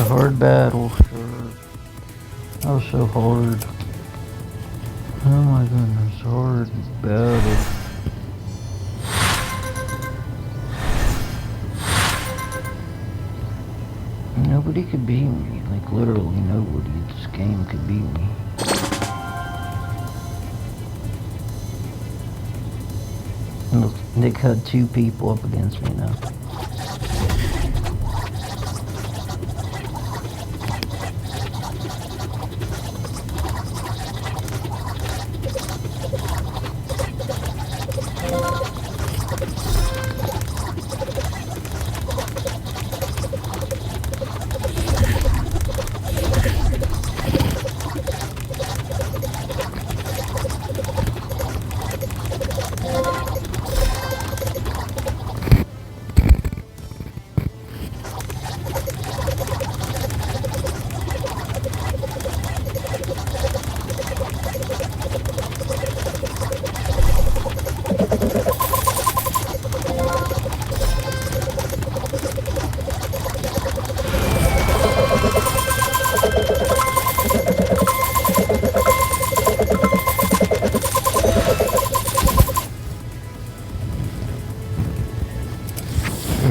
hard battle, sure. That was so hard. Oh my goodness, hard battle. Nobody could beat me. Like, literally nobody in this game could beat me. Look, Nick had 2 people up against me now.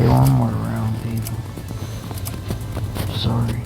One more round, people. Sorry.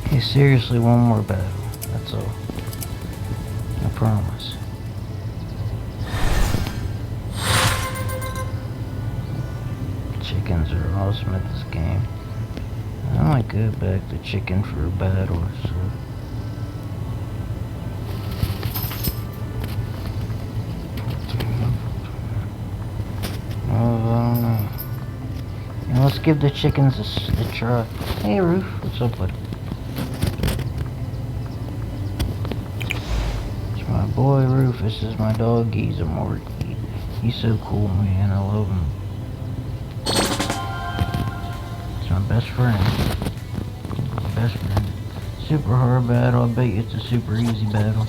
Okay, seriously, one more battle. That's all. I promise. Chickens are awesome at this game. I might go back to chicken for a battle or so. Oh, I don't know. Now let's give the chickens a try. Hey, Roof, what's up, buddy? It's my boy Rufus. Is my dog. He's a Morty. He's so cool, man. I love him. It's my best friend. My best friend. Super hard battle. I bet you it's a super easy battle.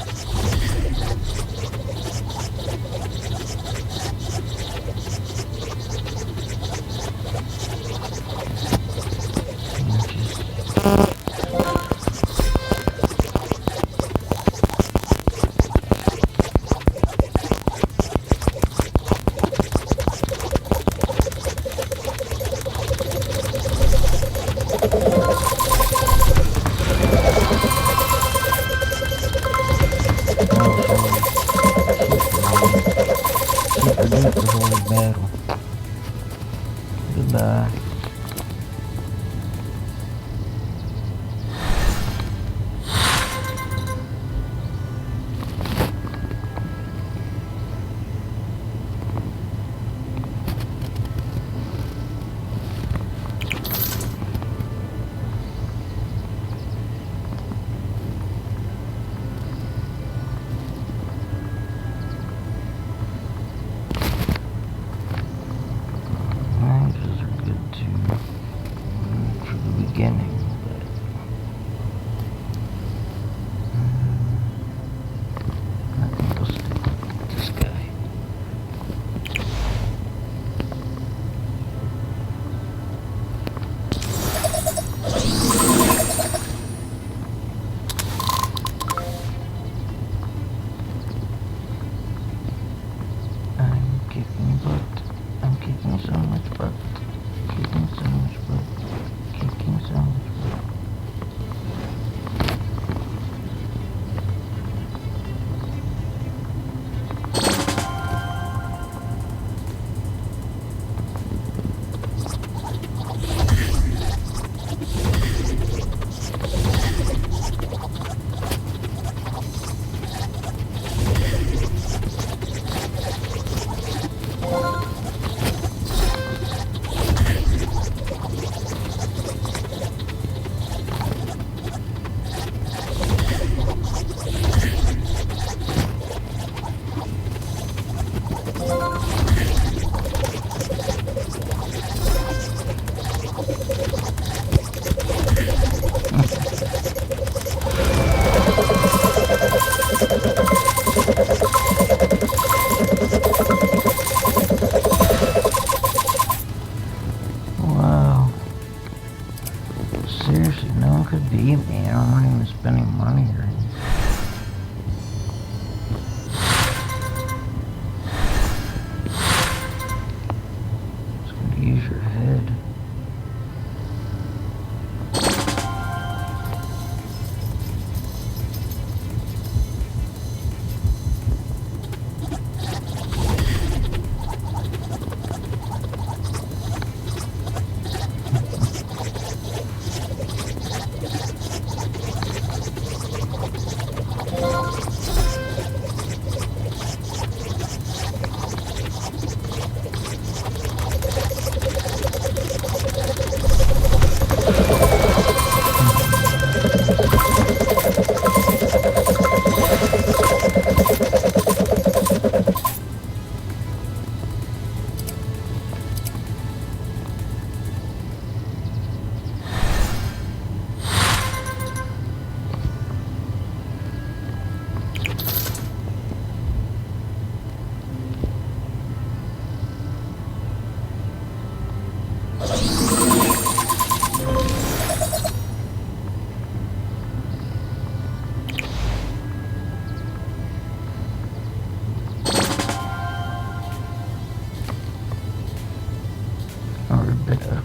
hard beta.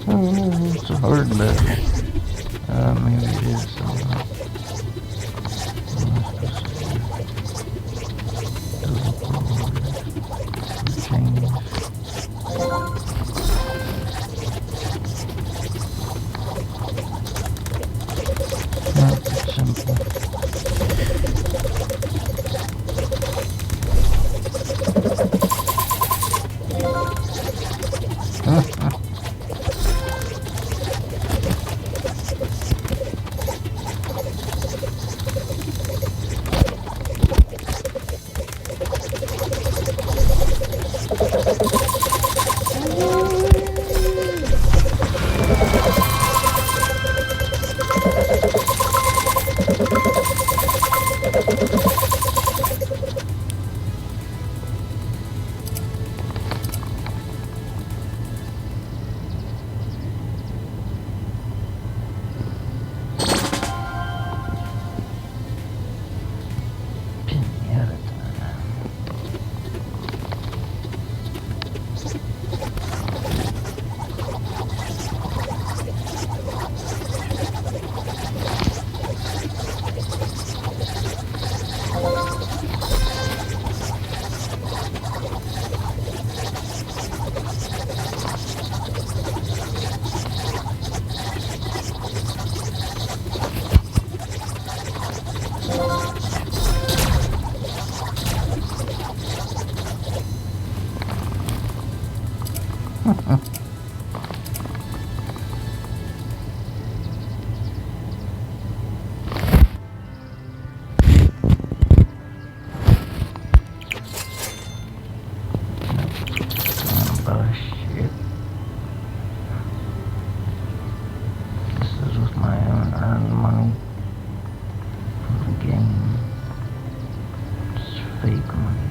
Oh, it's a hard beta. Maybe it is. Change. Nope, it's simple. Shit. This is with my own earned money from the game. It's fake money.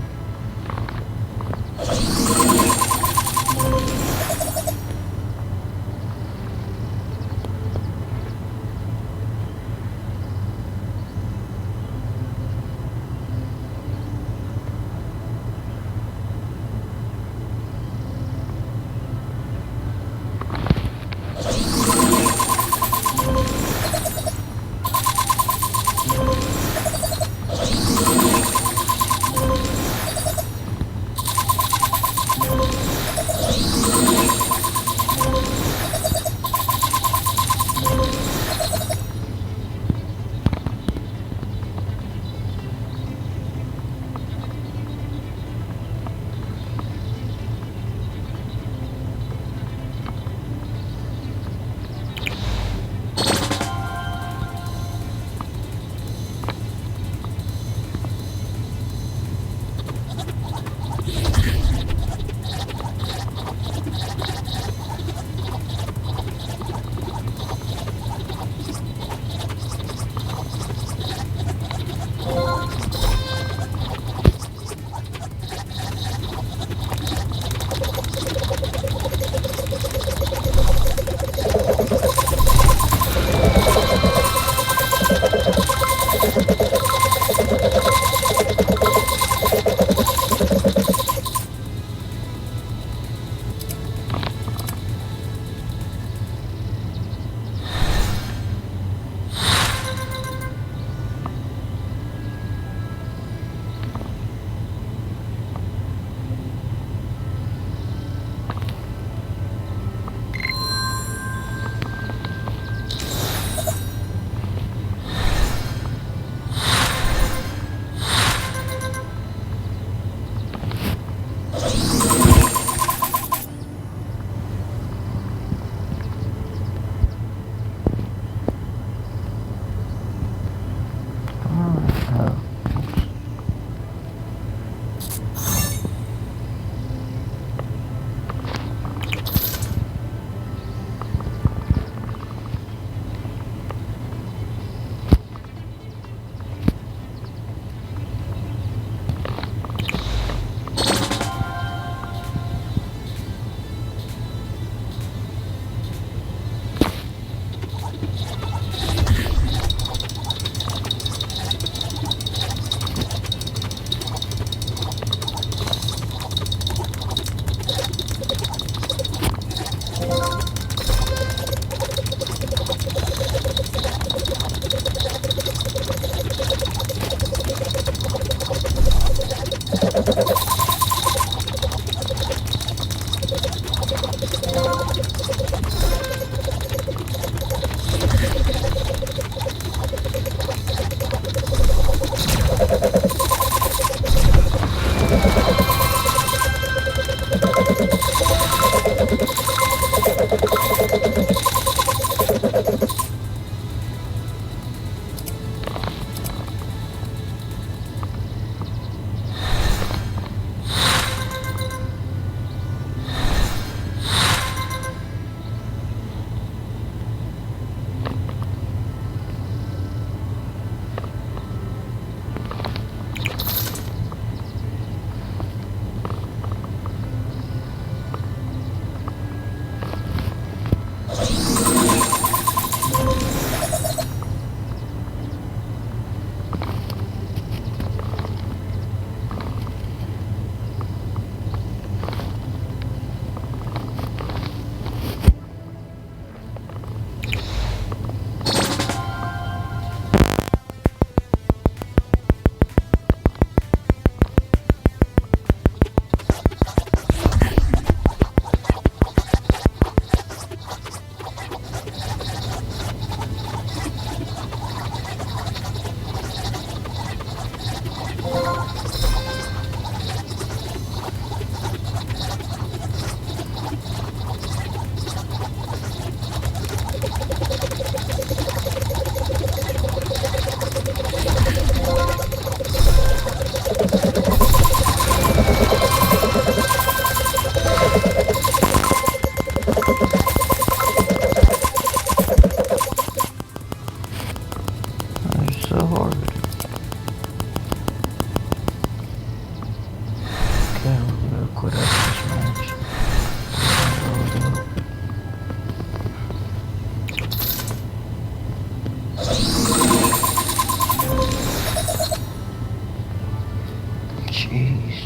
Jeez.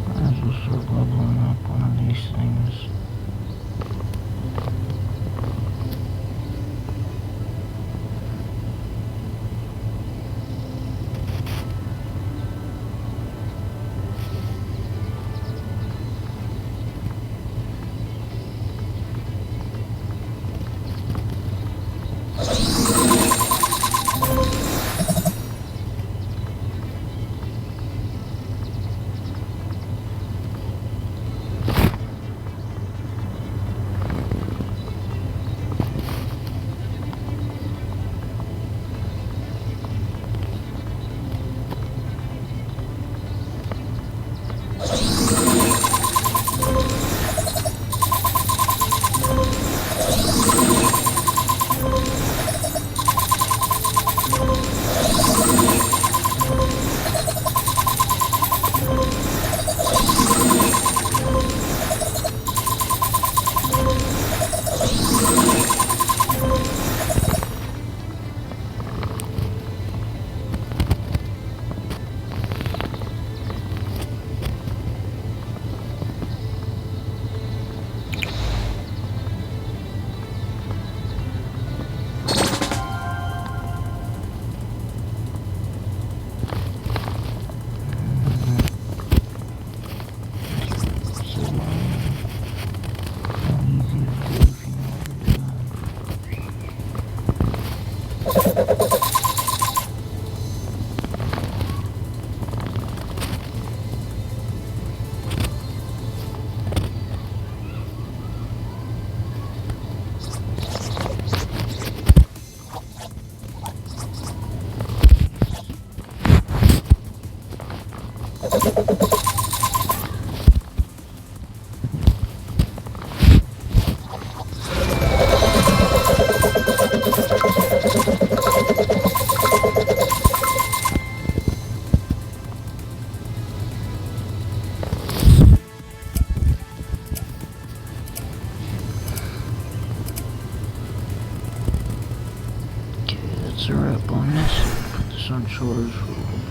Might as well start leveling up one of these things. That's a wrap on this. Put this on shoulders for a little bit.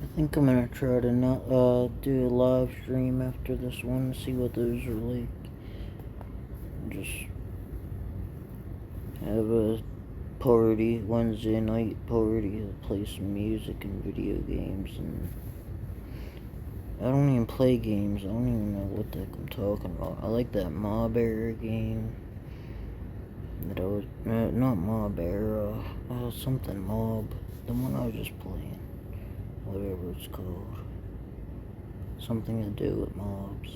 I think I'm gonna try to not do a live stream after this one, see what those are like. Just have a party, Wednesday night party, play some music and video games, and I don't even play games. I don't even know what the heck I'm talking about. I like that Mob Era game that I was not Mob Era, something Mob, the one I was just playing. Whatever it's called. Something to do with mobs.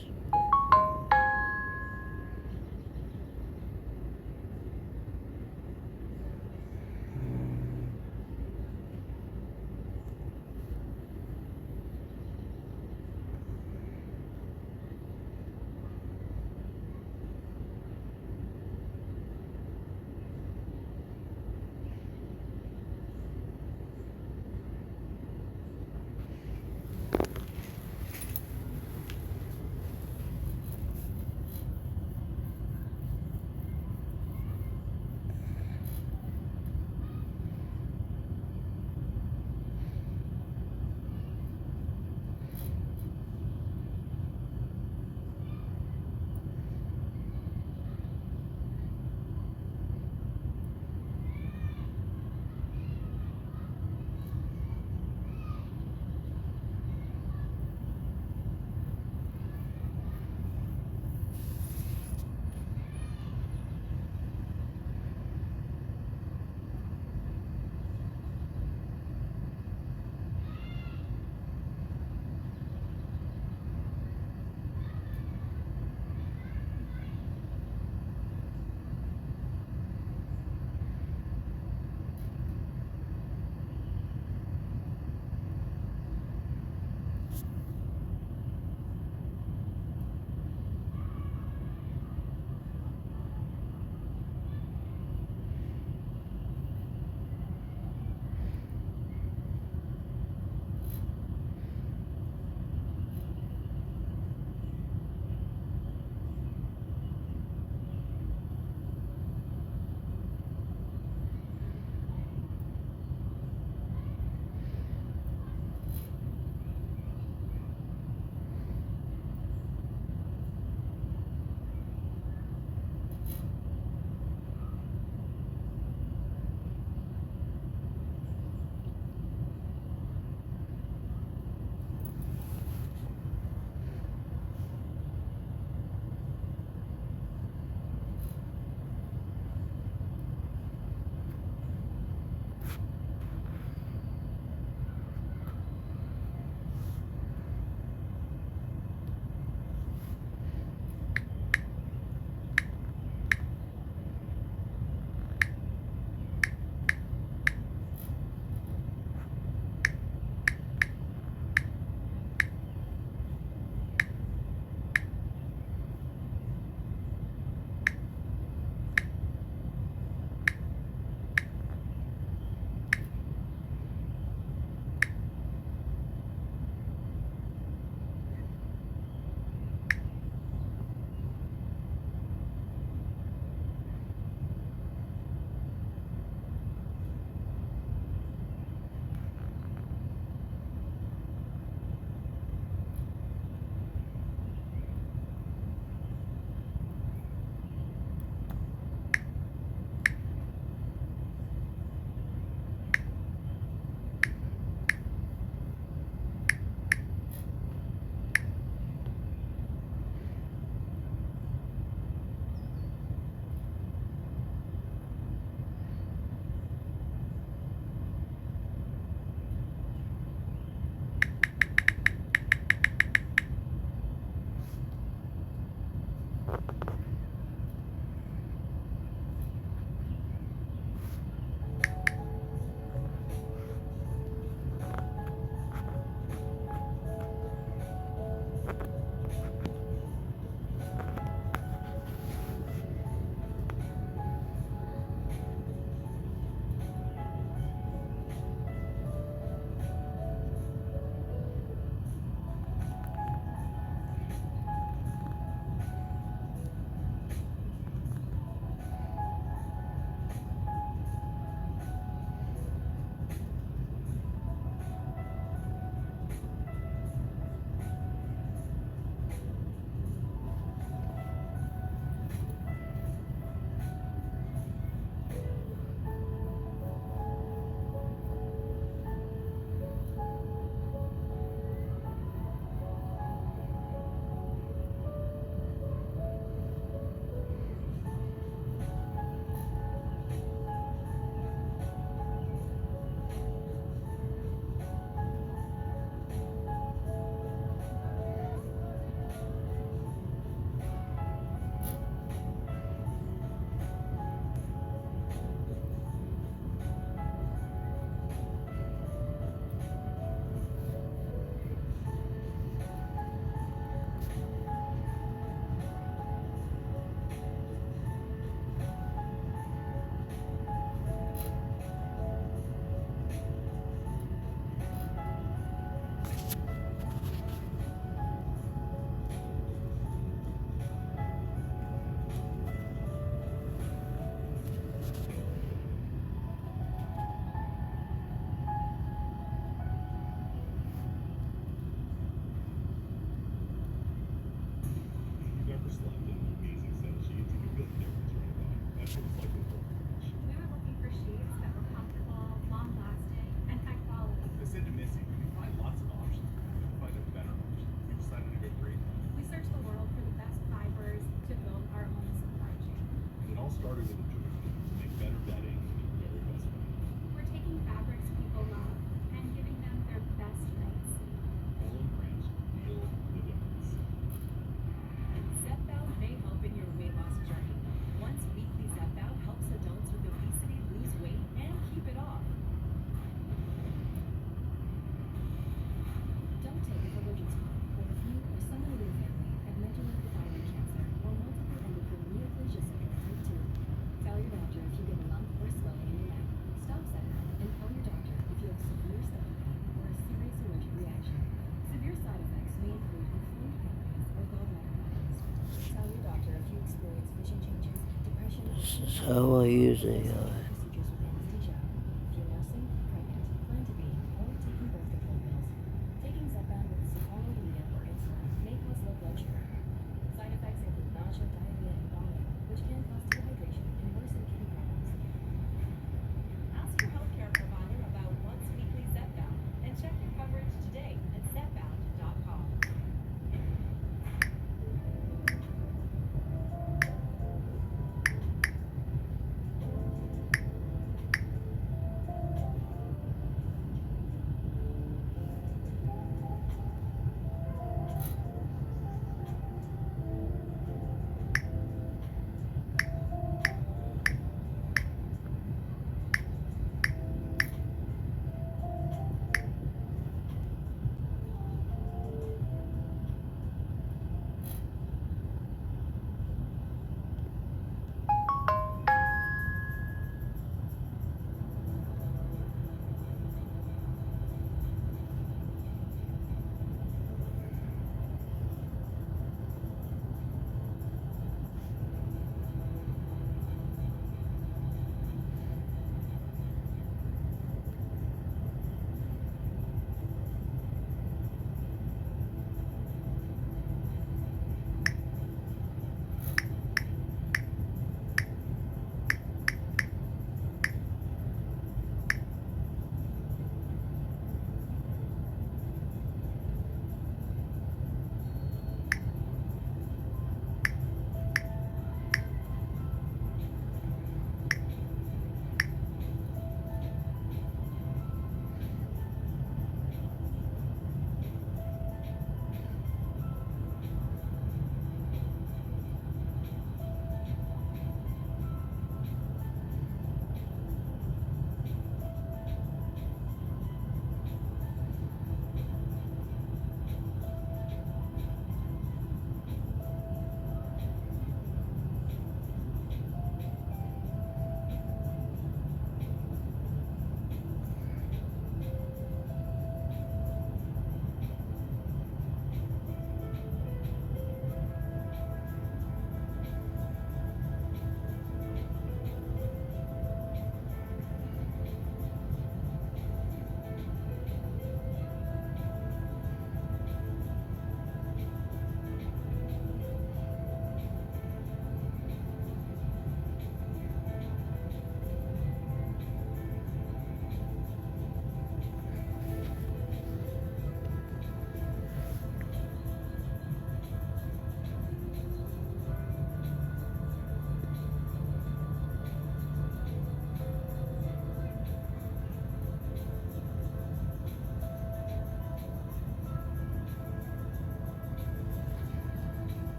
This is how I use AI.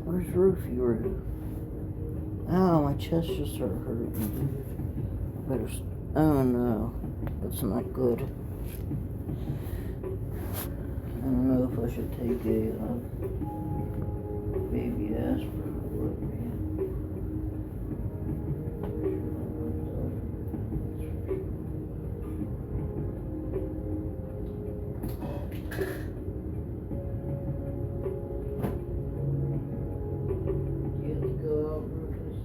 Where's Rufus? Oh, my chest just started hurting. Oh no, that's not good. I don't know if I should take a baby aspirin or what, man. You have to go out, Rufus.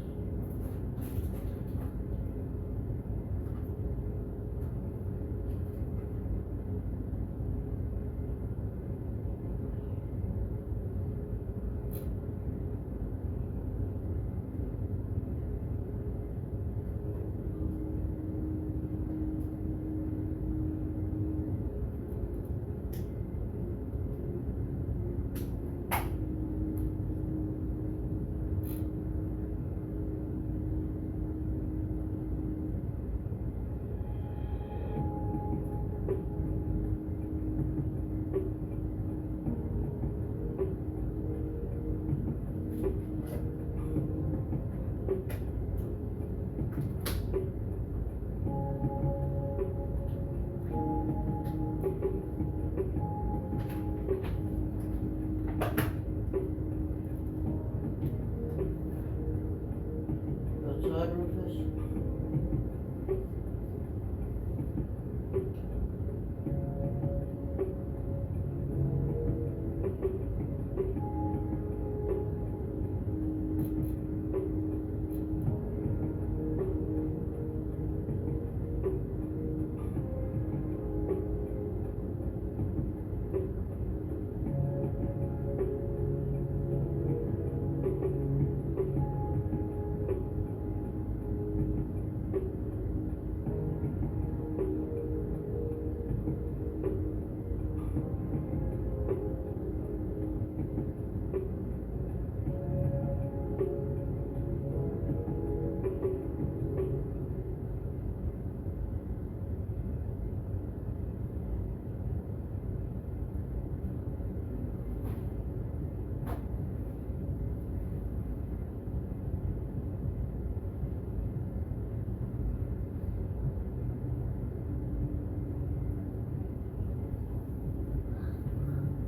Outside, Rufus?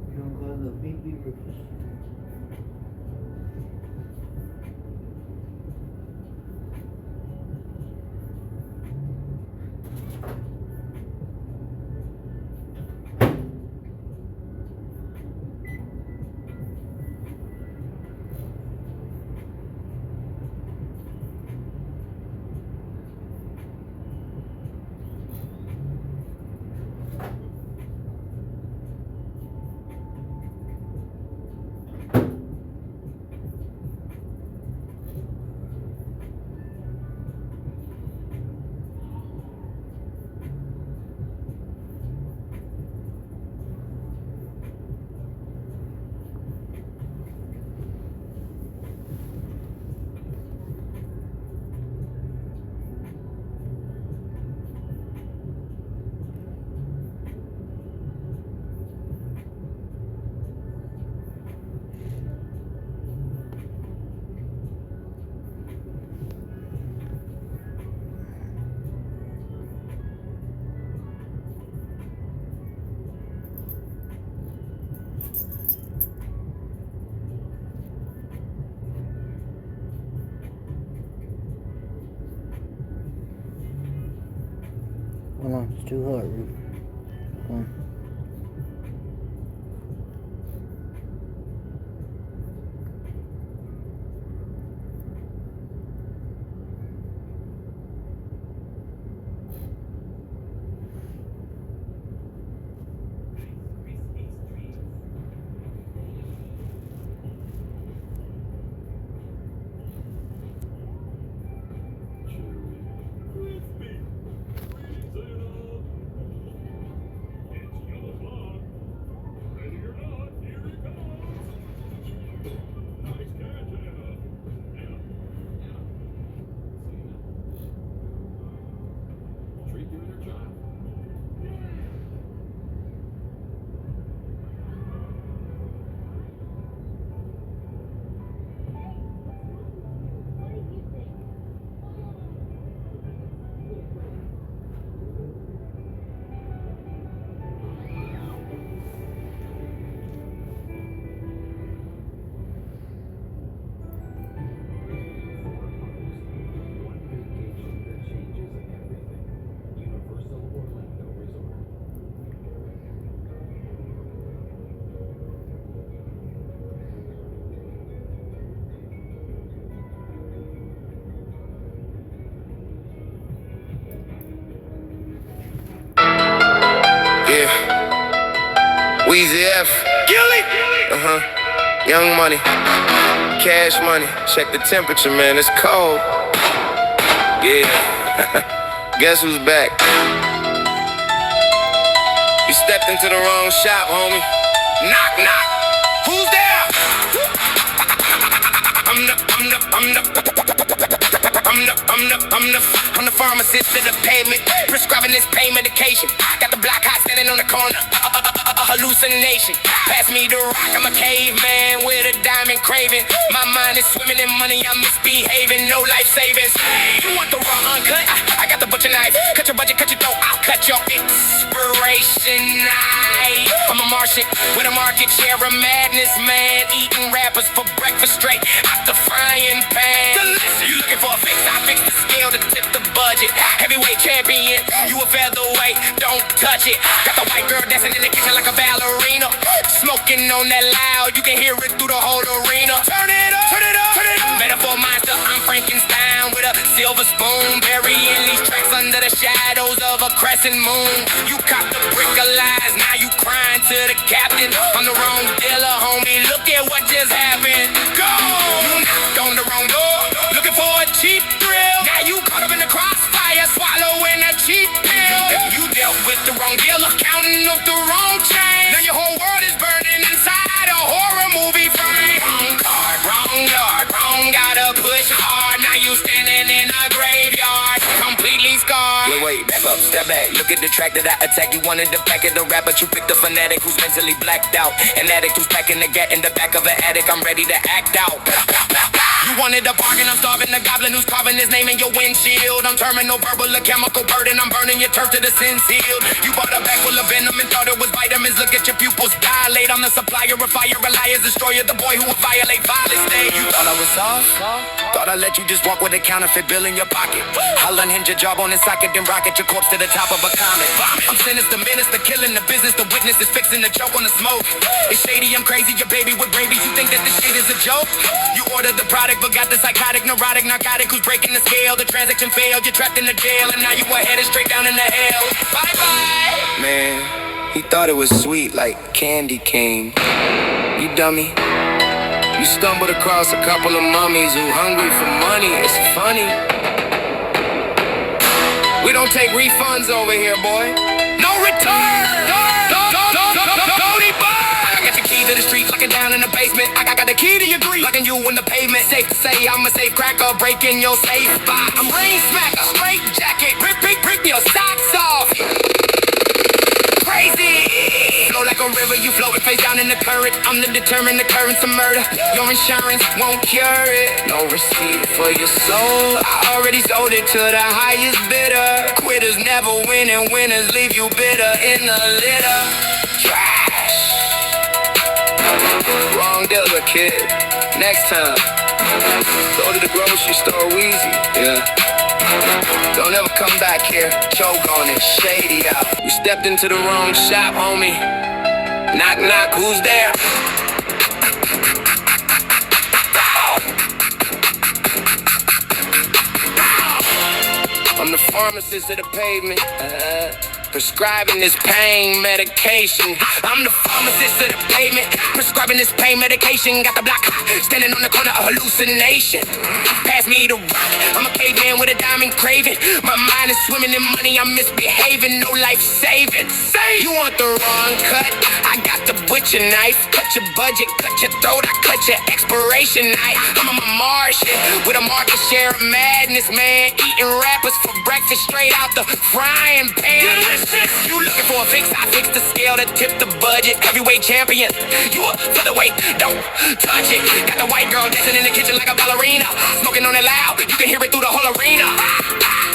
You don't got the baby, Rufus. Hold on, it's too hot, Rufus. Hold on. Weezy F. Gilly. Young money. Cash money. Check the temperature, man. It's cold. Yeah. Guess who's back? You stepped into the wrong shop, homie. Knock, knock. Who's there? I'm the pharmacist to the pavement, prescribing this pain medication. Got the black hot standing on the corner, hallucination. Pass me the rock, I'm a caveman with a diamond craving. My mind is swimming in money, I'm misbehaving, no life savings. You want the raw uncut? I got the butcher knife. Cut your budget, cut your throat, I'll cut your inspiration knife. I'm a Martian with a market share of madness, man. Eating rappers for breakfast straight out the frying pan. Delicious. You looking for a fix? I fix the scale to tip the budget. Heavyweight champion, you a featherweight, don't touch it. Got the white girl dancing in the kitchen like a ballerina. Smoking on that loud, you can hear it through the whole arena. Turn it up, turn it up, turn it up. Metaphor monster, I'm Frankenstein with a silver spoon. Burying these tracks under the shadows of a crescent moon. You caught the brick of lies, now you crying to the captain. I'm the wrong dealer, homie, look at what just happened. Go! You knocked on the wrong door, looking for a cheap thrill. Now you caught up in the crossfire, swallowing a cheap pill. You dealt with the wrong dealer, counting up the wrong change. Now your whole world is burning inside a horror movie frame. Wrong card, wrong yard, wrong gotta push hard. Now you standing in a graveyard, completely scarred. Wait, back up, step back. Look at the track that I attack. You wanted the back of the rap, but you picked a fanatic who's mentally blacked out. An addict who's packing the gat in the back of an attic. I'm ready to act out. You wanted a bargain, I'm starving the goblin who's carving his name in your windshield. I'm terminal verbal, a chemical burden. I'm burning your turf to the sin sealed. You bought a bag full of venom and thought it was vitamins. Look at your pupils dilate. I'm the supplier of fire, a liar's destroyer, the boy who will violate violence day. You thought I was soft? Thought I'd let you just walk with a counterfeit bill in your pocket. I'll unhinge your jawbone and socket, then rocket your corpse to the top of a comet. I'm sinister, minister, killing the business. The witness is fixing the choke on the smoke. It's shady, I'm crazy, your baby with rabies. You think that this shit is a joke? You ordered the product, but got the psychotic, neurotic, narcotic who's breaking the scale. The transaction failed, you're trapped in the jail, and now you are headed straight down into hell. Bye-bye. Man, he thought it was sweet like candy cane. You dummy. You stumbled across a couple of mummies who hungry for money. It's funny. We don't take refunds over here, boy. No return! I got the key to the street, locking down in the basement. I got the key to your grief, locking you in the pavement. Safe to say I'm a safe cracker, breaking your safe spot. I'm rain smacker, straight jacket, rip your socks off. Crazy. Flow like a river, you floating face down in the current. I'm the determined occurrence of murder. Your insurance won't cure it. No receipt for your soul. I already sold it to the highest bidder. Quitters never win and winners leave you bitter in the litter. Trash. Wrong dealer, kid. Next time, go to the grocery store, Weezy. Yeah. Don't ever come back here, choke on it, shady out. You stepped into the wrong shop, homie. Knock, knock, who's there? I'm the pharmacist of the pavement. prescribing this pain medication. I'm the pharmacist of the pavement, prescribing this pain medication. Got the block standing on the corner of hallucination. Pass me the rock, I'm a caveman with a diamond craving. My mind is swimming in money, I'm misbehaving, no life saving. Say you want the wrong cut, I got the butcher knife. Cut your budget, cut your throat, I cut your expiration night. I'm on my Martian with a market share of madness, man. Eating rappers for breakfast straight out the frying pan. Delicious. You looking for a fix? I fix the scale that tip the budget. Heavyweight champion, you a featherweight, don't touch it. Got the white girl dancing in the kitchen like a ballerina. Smoking on it loud, you can hear it through the whole arena.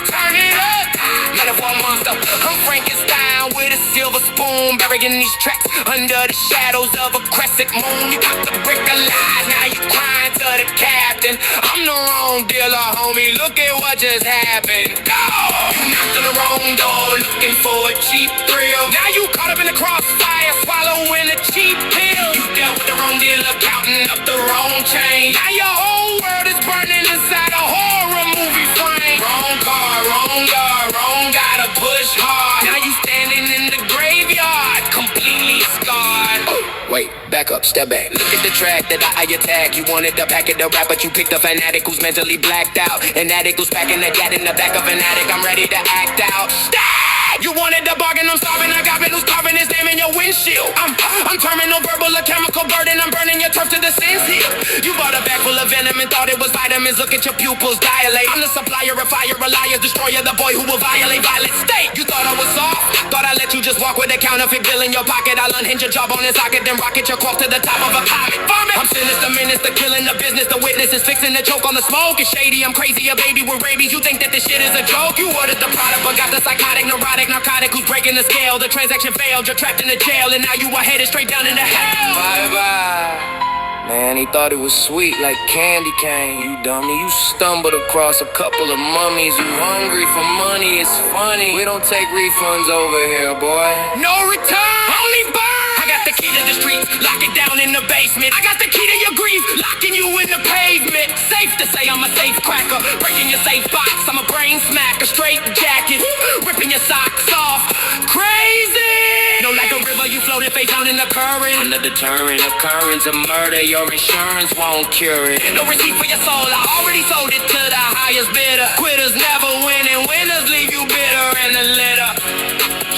Turn it up, metaphor monster. I'm Frankenstein with a silver spoon, burying these tracks under the shadows of a crescent moon. You got the brick of lies, now you crying to the captain. I'm the wrong dealer, homie, look at what just happened. Oh, you knocked on the wrong door, looking for a cheap thrill. Now you caught up in the crossfire, swallowing a cheap pill. You dealt with the wrong dealer, counting up the wrong change. Now your whole world is burning inside a horror movie frame. Wrong car, wrong yard, wrong guy to push hard. Now you standing in the graveyard, completely scarred. Wait, back up, step back. Look at the track that I attack. You wanted to pack it to rap, but you picked a fanatic who's mentally blacked out. An addict who's packing the gat in the back of an attic. I'm ready to act out. Stop! You wanted the bargain, I'm starving. I got who's carving his name in your windshield. I'm terminal verbal, a chemical burden. I'm burning your turf to the sense here. You bought a bag full of venom and thought it was vitamins. Look at your pupils dilate. I'm the supplier of fire, a liar, destroyer, the boy who will violate violent state. You thought I was soft? Thought I let you just walk with a counterfeit bill in your pocket. I'll unhinge your jawbone and socket, then rocket your corpse to the top of a comet. Vomit. I'm sinister, minister, killing the business. The witness is fixing to choke on the smoke. It's shady, I'm crazy, a baby with rabies. You think that this shit is a joke? You ordered the product, but got the psychotic, neurotic, narcotic who's breaking the scale. The transaction failed, you're trapped in the jail, and now you are headed straight down into hell. Bye-bye. Man, he thought it was sweet like candy cane. You dummy, you stumbled across a couple of mummies. You hungry for money, it's funny. We don't take refunds over here, boy. No return, only burn. I got the key to the streets, lock it down in the basement. I got the key to your grief, locking you in the pavement. Safe to say I'm a safe cracker, breaking your safe box. I'm a brain smacker, straight jacket, ripping your socks off. Crazy! No, like a river, you floating face down in the current. I'm the deterrent occurrence of murder. Your insurance won't cure it. No receipt for your soul, I already sold it to the highest bidder. Quitters never win, and winners leave you bitter in the litter.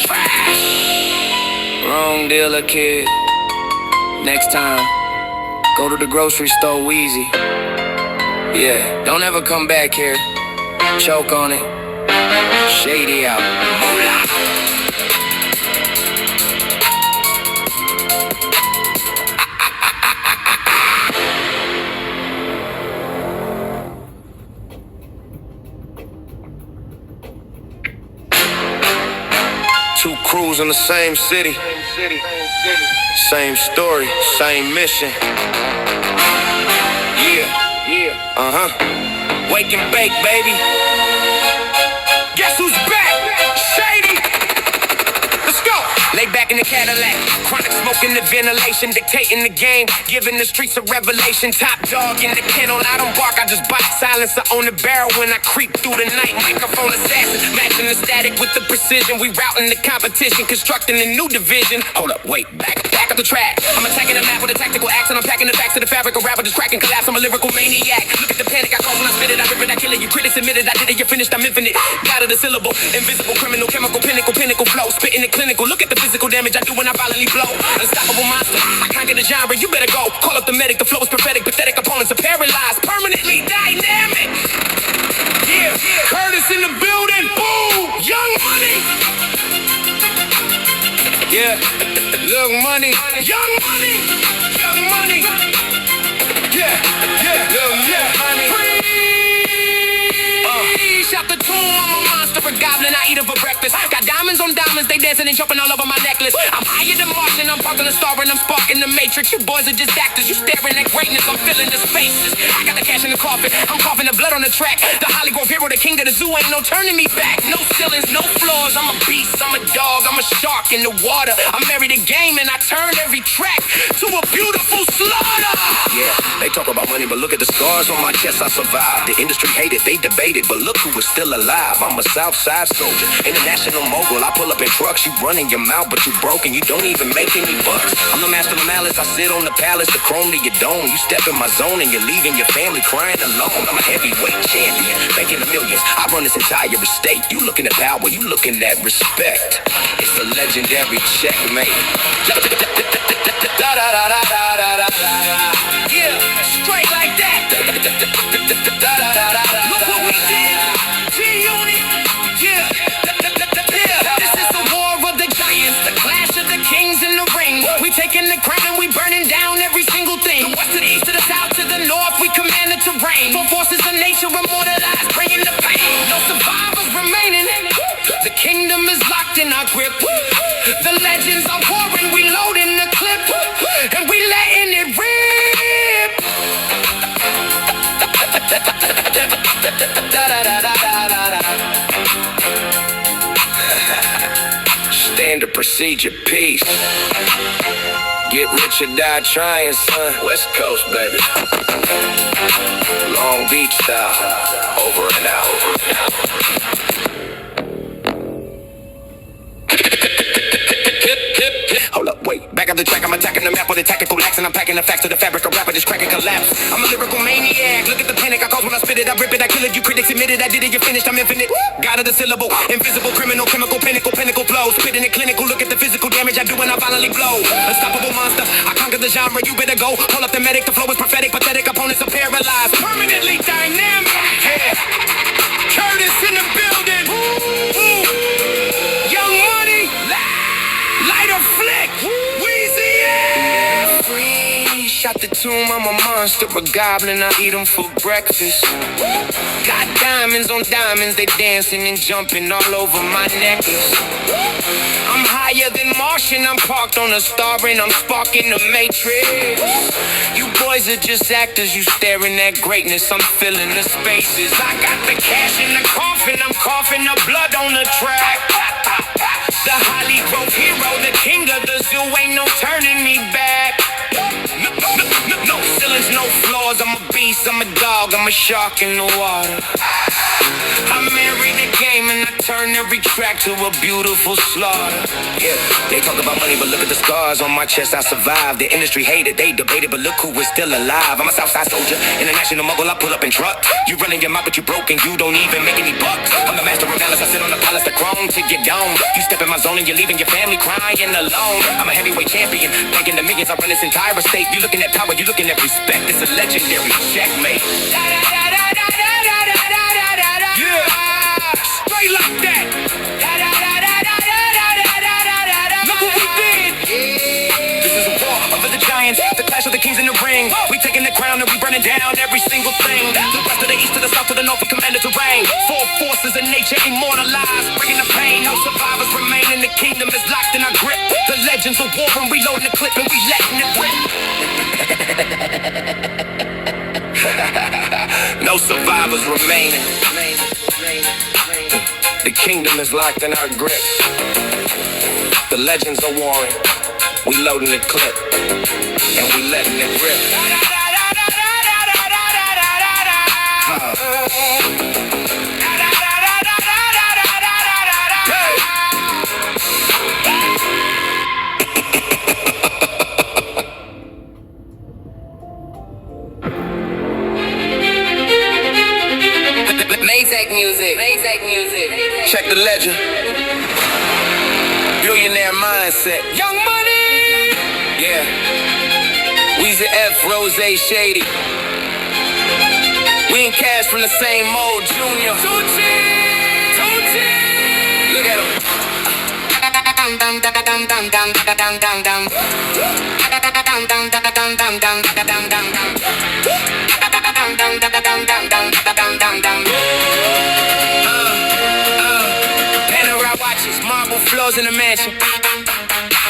Trash. Wrong dealer, kid. Next time, go to the grocery store Wheezy. Yeah, don't ever come back here. Choke on it. Shady out. Moolah. Two crews in the same city, same story, same mission. Yeah, wake and bake, baby. Guess who's back? Shady. Let's go. Lay back in the Cadillac, chronic smoking the ventilation, dictating the game, giving the streets a revelation. Top dog in the kennel, I don't bark, I just bite. Silencer on the barrel when I creep through the night. Microphone assassin, matching the static with the precision. We routing the competition, constructing a new division. Hold up, wait, back up the track. I'm attacking the map with a tactical axe, and I'm packing the facts to the fabric. A rapper just cracking collapse, I'm a lyrical maniac. Look at the panic I cause when I spit it, I rip it, I kill it. You critics admitted, I did it, you finished, I'm infinite. God of the syllable, invisible criminal, chemical, pinnacle flow. Spitting it clinical, look at the physical damage I do when I violently blow. Unstoppable monster, I can't get a genre, you better go. Call up the medic, the flow is prophetic, pathetic opponents are paralyzed, permanently dynamic. Yeah, Curtis in the building, boo, Young Money. Yeah, Young Money, Young Money, Young Money. Yeah, Young Money. Shout the tune, I'm a monster, a goblin, I eat it for breakfast. Got diamonds on diamonds, they dancing and jumping all over my necklace. I'm higher than Martian, I'm parking the star and I'm sparking the matrix. You boys are just actors, you staring at greatness, I'm filling the spaces. I got the cash in the coffin, I'm coughing the blood on the track. The Hollygrove hero, the king of the zoo, ain't no turning me back. No ceilings, no floors, I'm a beast, I'm a dog, I'm a shark in the water. I married the game and I turned every track to a beautiful slaughter. Yeah, they talk about money, but look at the scars on my chest, I survived. The industry hated, they debated, but look who was still alive. I'm a South Southside soldier, international mogul. I pull up in trucks, you running your mouth, but you broken. You don't even make any bucks. I'm the master of malice. I sit on the palace, the chrome to your dome. You step in my zone and you're leaving your family crying alone. I'm a heavyweight champion, making the millions. I run this entire estate. You looking at power, you looking at respect. It's a legendary checkmate. Yeah, straight like that. Look what we did. G-Unit. Yeah. This is the war of the giants, the clash of the kings in the ring. We taking the crown and we burning down every single thing. The west to the east to the south to the north, we command the terrain. For forces of nature immortalized, bringing the pain. No survivors remaining. The kingdom is locked in our grip. The legends are warring, we loading the clip, and we letting it rip. Standard procedure, peace. Get rich or die trying, son. West Coast, baby. Long Beach style. Over and out. Hold up, wait, back up the track, I'm attacking the map with a tactical axe, and I'm packing the facts to the fabric of rapper, just crack and collapse. I'm a lyrical maniac, look at the panic I cause when I spit it, I rip it, I kill it, you critics admit it, I did it, you're finished, I'm infinite. God of the syllable, invisible, criminal, chemical, pinnacle flow, spitting it clinical, look at the physical damage I do when I violently blow. Unstoppable monster, I conquer the genre, you better go, hold up the medic, the flow is prophetic, pathetic, opponents are paralyzed, permanently dynamic. Yeah. Curtis in the building. Ooh. Young Money. Light a flick. Weezy, yeah. Free. Shot the tomb, I'm a monster, a goblin, I eat them for breakfast. Got diamonds on diamonds, they dancing and jumping all over my necklace. I'm higher than Martian, I'm parked on a star and I'm sparking the matrix. You boys are just actors, you staring at greatness, I'm filling the spaces. I got the cash in the coffin, I'm coughing the blood on the track. The Holly Grove hero, the king of the zoo, ain't no turning me back. No ceilings, no floors, I'm a beast, I'm a dog, I'm a shark in the water. I marry the game and I turn every track to a beautiful slaughter. Yeah, they talk about money, but look at the scars on my chest, I survived. The industry hated, they debated, but look who is still alive. I'm a Southside soldier, international mogul, I pull up in truck. You running your mouth, but you broken, you don't even make any bucks. I'm the master of malice, I sit on the palace, the chrome to your dome. You step in my zone and you're leaving your family crying alone. I'm a heavyweight champion, making the millions, I run this entire estate. You looking at power, you looking at respect, it's a legendary checkmate. Yeah, straight like that. Look what we did. This is a war of the giants, the clash of the kings in the ring. We taking the crown and we burning down every single thing. The west to the east to the south to the north, we command the terrain. Four forces of nature immortalized, bringing the pain. No survivors remain, and the kingdom is locked in our grip. The legends of war and we loading the clip and we letting it rip. No survivors remaining. The kingdom is locked in our grip. The legends are warring. We loading the clip and we letting it rip. Maytag music. Check the legend. Billionaire mindset. Young Money. Yeah. Weezy F, Rose Shady. We ain't cash from the same mold, Junior. Tucci. Look at him. Panorama watches, marble floors in the mansion.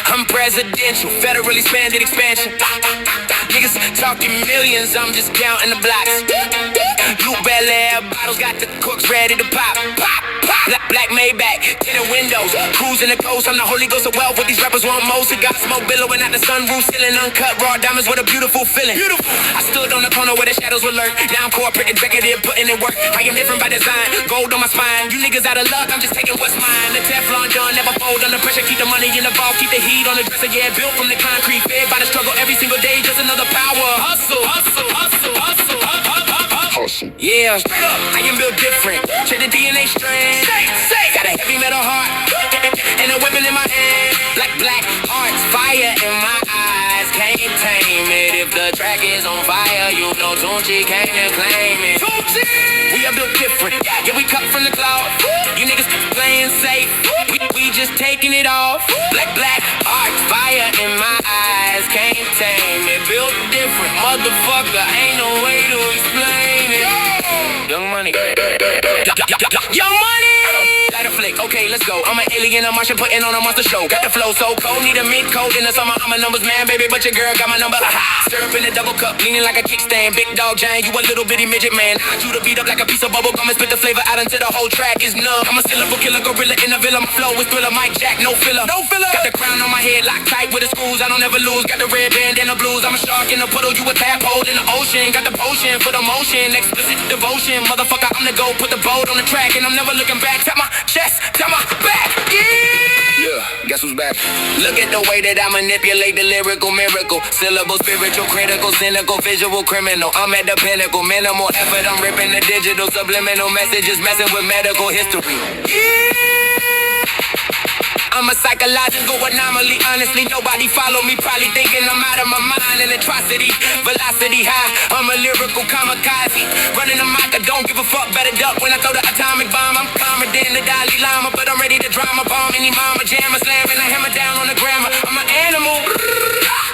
I'm presidential, federally expanded expansion. Niggas talking millions, I'm just counting the blocks. Blue Bel Air bottles got the corks ready to pop. Black Maybach, 10 windows. windows. Cruising the coast, I'm the Holy Ghost of wealth. What these rappers want most. It got smoke billowing out the sunroof ceiling. Uncut raw diamonds, what a beautiful feeling. Beautiful. I stood on the corner where the shadows were lurk. Now I'm corporate executive, putting in work. I am different by design, gold on my spine. You niggas out of luck, I'm just taking what's mine. The Teflon John never fold under pressure. Keep the money in the vault, keep the heat on the dresser. Yeah, built from the concrete, fed by the struggle every single day. Just another power. Hustle, hustle, hustle, hustle, hustle. Yeah, straight up, I am built different. Check the DNA strand. Got a heavy metal heart and a weapon in my hand. Black hearts, fire in my eyes. Can't tame it. If the track is on fire, you know Tunchi came to claim it. Tunchi! We are built different. Yeah, we cut from the cloud. You niggas playing safe. We just taking it off. Black hearts, fire in my eyes. Can't tame it. Built different. Motherfucker, ain't no way to explain it. Young Money. Young Money! Light a flick, okay, let's go. I'm an alien, a Martian, putting on a monster show. Got the flow so cold, need a mint coat in the summer. I'm a numbers man, baby, but your girl got my number. Syrup in a double cup, leaning like a kickstand. Big dog giant, you a little bitty midget man. I chew the beat up like a piece of bubble gum and spit the flavor out until the whole track is numb. I'm a syllable killer, gorilla in the villa. My flow is thriller, Mike Jack, no filler. No filler. Got the crown on my head, locked tight with the screws. I don't ever lose. Got the red band and the blues. I'm a shark in the puddle, you a tadpole in the ocean. Got the potion for the motion, explicit devotion. Motherfucker, I'm the go, put the boat on the track, and I'm never looking back. Tap my chest, tap my back, yeah, guess who's back? Look at the way that I manipulate the lyrical miracle. Syllable, spiritual, critical, cynical, visual, criminal. I'm at the pinnacle, minimal effort. I'm ripping the digital, subliminal messages, messing with medical history. I'm a psychological anomaly, honestly, nobody follow me. Probably thinking I'm out of my mind. An atrocity, velocity high. I'm a lyrical kamikaze. Running the mic, I don't give a fuck. Better duck when I throw the atomic bomb. I'm calmer than the Dalai Lama, but I'm ready to drop my bomb. Any mama jammer, slamming a hammer down on the grammar. I'm an animal.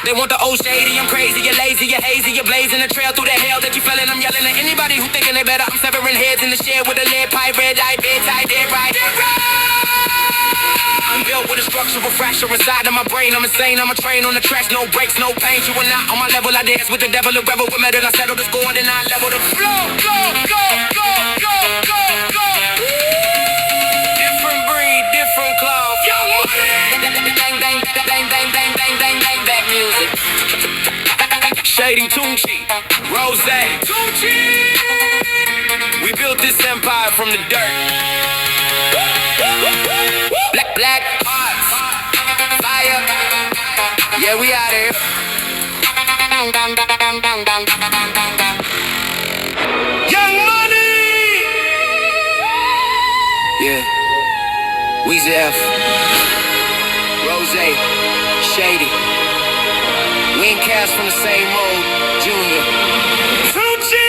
They want the old shady, I'm crazy, you're lazy, you're hazy, you're blazing a trail through the hell that you fell in. I'm yelling at anybody who thinking they better. I'm severing heads in the shed with a lead pipe, red eye, bed tight, dead right. I'm built with a structural fracture inside of my brain. I'm insane, I'm a train on the tracks, no brakes, no pain. You are not on my level, I dance with the devil, a rebel with metal. I settle the score, then I level the flow. Different breed, different cloth. Young Money. Bang, bang, bang, bang, bang, bang, bang, bang, bang, music. Shady Tunchi, Rose, Tunchi. We built this empire from the dirt. Black hearts, fire. Yeah, we out here. Young Money. Yeah. Weezy F, Rose, Shady. We ain't cast from the same mold, Junior. Tunchi.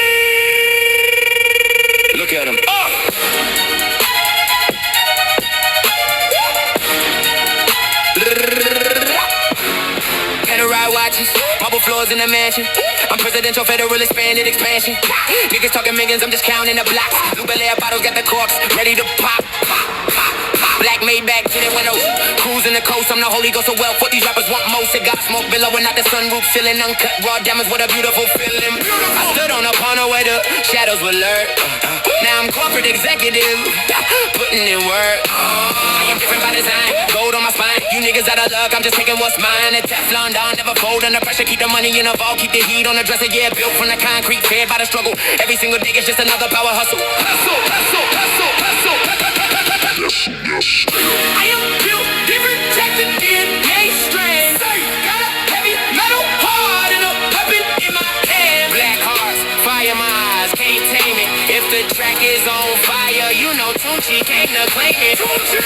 Look at him. Ride watches, marble floors in the mansion. I'm presidential, federal, expanded expansion. Niggas talking millions, I'm just counting the blocks. Blue Bel Air bottles got the corks ready to pop. Black Maybach, tinted windows, cruising the coast. I'm the Holy Ghost of wealth. What these rappers want most. It got smoke billowing out the sunroof ceiling. Uncut raw diamonds, what a beautiful feeling. I stood on a corner where the shadows were lurk. Now I'm corporate executive, putting in work. I am different by design, gold on my spine. You niggas out of luck, I'm just taking what's mine. The Teflon Don never fold under pressure. Keep the money in the vault, keep the heat on the dresser. Yeah, built from the concrete, fed by the struggle. Every single day is just another power hustle. Hustle, hustle, hustle, hustle. I am built different, check the DNA strand. Got a heavy metal heart and a weapon in my hand. Black hearts, fire my eyes, can't tame it. If the track is on fire, you know Tunchi came to claim it. Tunchi!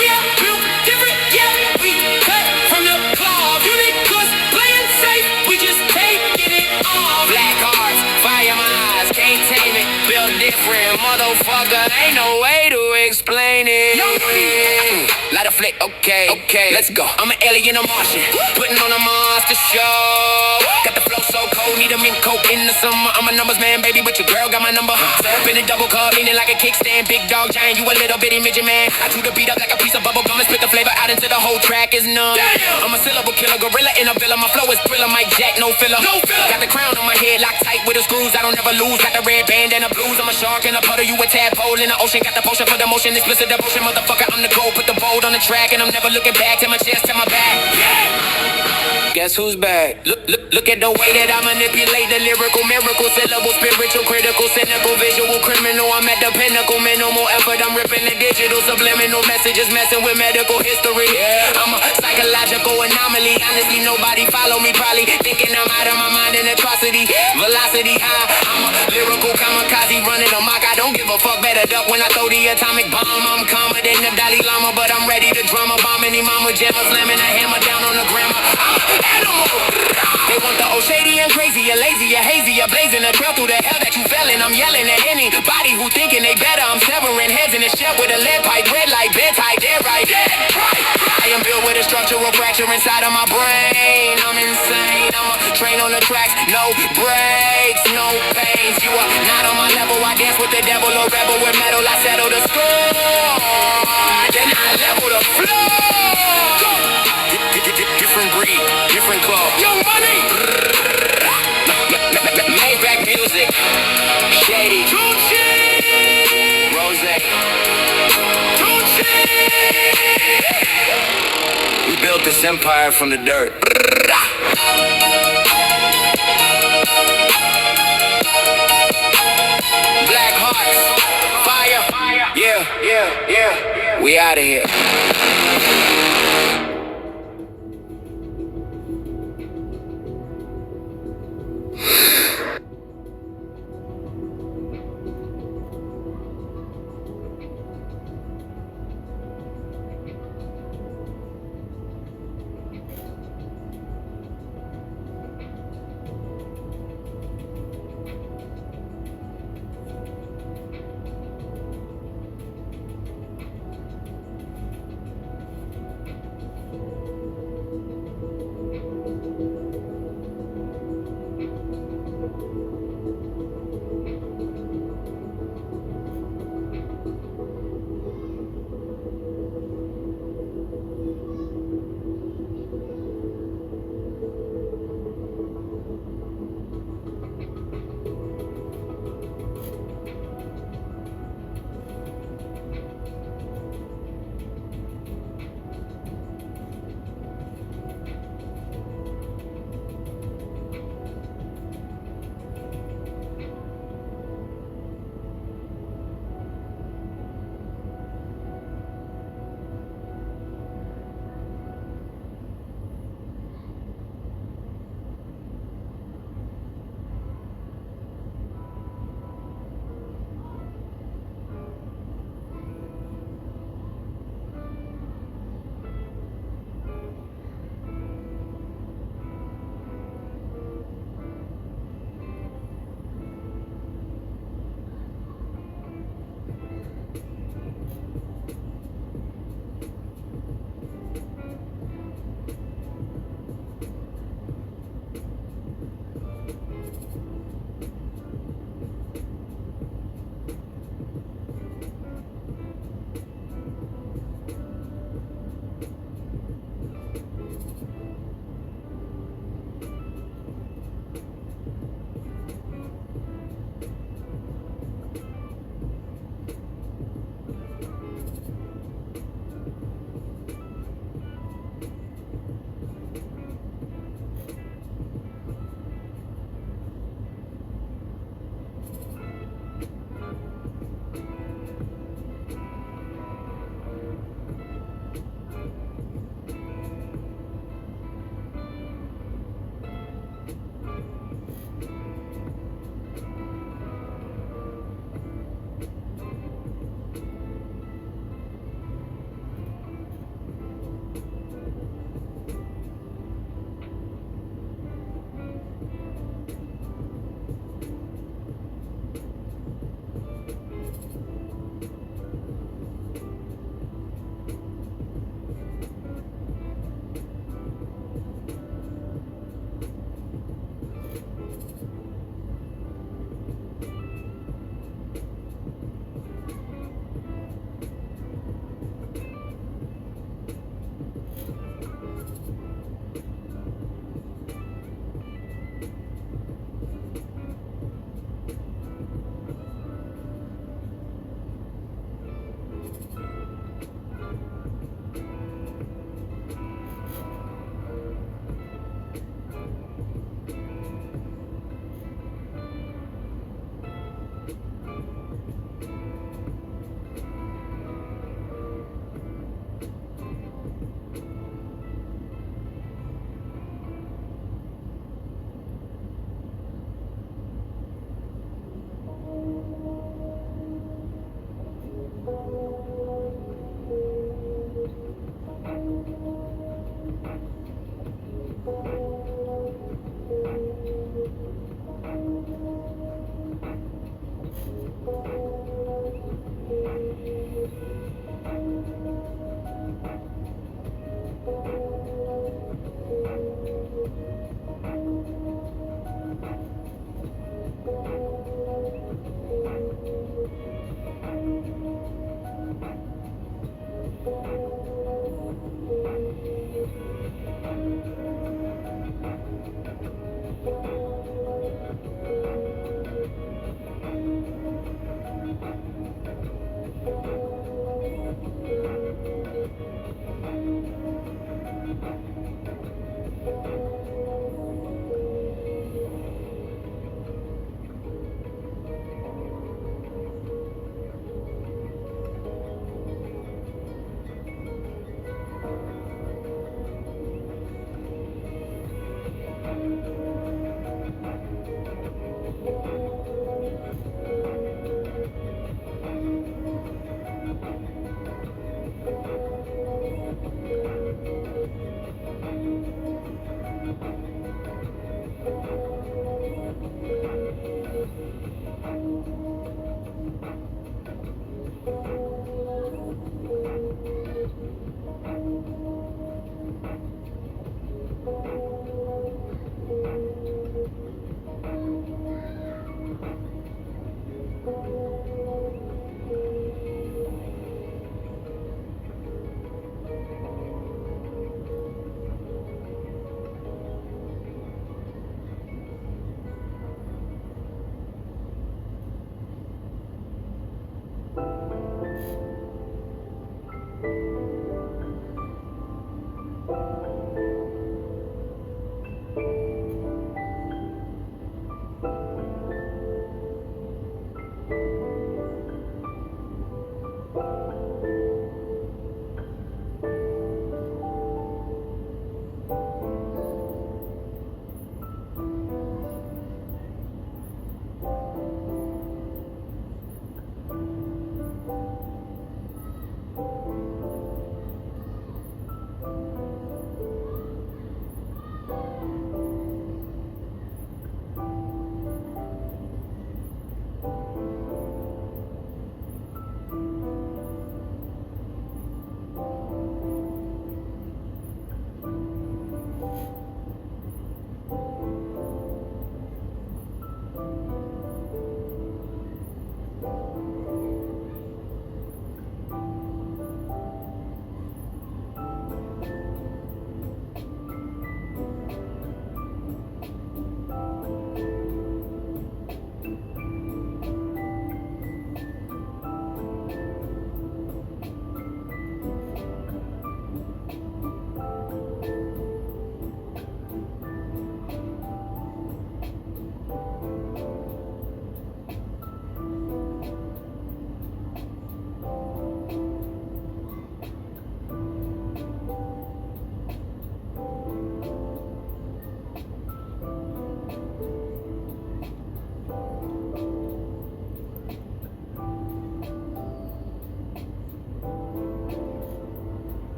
We are built different, yeah, we cut from the cloth. You niggas playing safe, we just taking it off. Black hearts, fire my eyes, can't tame it. Built different, motherfucker, ain't no way to explain it. Light a flick, okay, let's go. I'm an alien, a Martian, putting on a monster show. Got the flow so cold, need a mint coat in the summer. I'm a numbers man, baby, but your girl got my number. Up in a double cup, leaning like a kickstand. Big dog giant, you a little bitty midget man. I chew the beat up like a piece of bubble gum and spit the flavor out into the whole track is numb. I'm a syllable killer, gorilla in a villa. My flow is thriller, Mike Jack, no filler. Got the crown on my head, locked tight with the screws. I don't ever lose. Got the red band and the blues. I'm a shark in a puddle, you a tadpole in the ocean. Got the potion for the motion, explicit devotion, motherfucker. I'm the gold, put the bold on the track, and I'm never looking back. To my chest, to my back. Guess who's back? Look at the way that I manipulate the lyrical miracle, syllable, spiritual, critical, cynical, visual, criminal. I'm at the pinnacle, minimal effort. I'm ripping the digital, subliminal messages, messing with medical history. I'm a psychological anomaly. Honestly, nobody follow me, probably thinking I'm out of my mind in atrocity. Velocity high. I'm a lyrical kamikaze running amok. I don't give a fuck. Better duck when I throw the atomic bomb. I'm calmer than the Dalai Lama, but I'm ready to drum a bomb. Any mama jammer, slamming a hammer down on the grammar. I'm an animal. They want the old shady and crazy, you're lazy, you're hazy, you're blazing a trail through the hell that you fell in. I'm yelling at anybody who thinking they better. I'm severing heads in a shell with a lead pipe, red light, bed tight, dead right. I am built with a structural fracture inside of my brain. I'm insane. I'm a train on the tracks, no brakes, no pains. You are not on my level. I dance with the devil, a rebel with metal. I settle the score, then I level the floor. Different breed, different club. Young money. Maybach music. Shady. Rose. We built this empire from the dirt. Black hearts. Fire. Yeah. We out of here.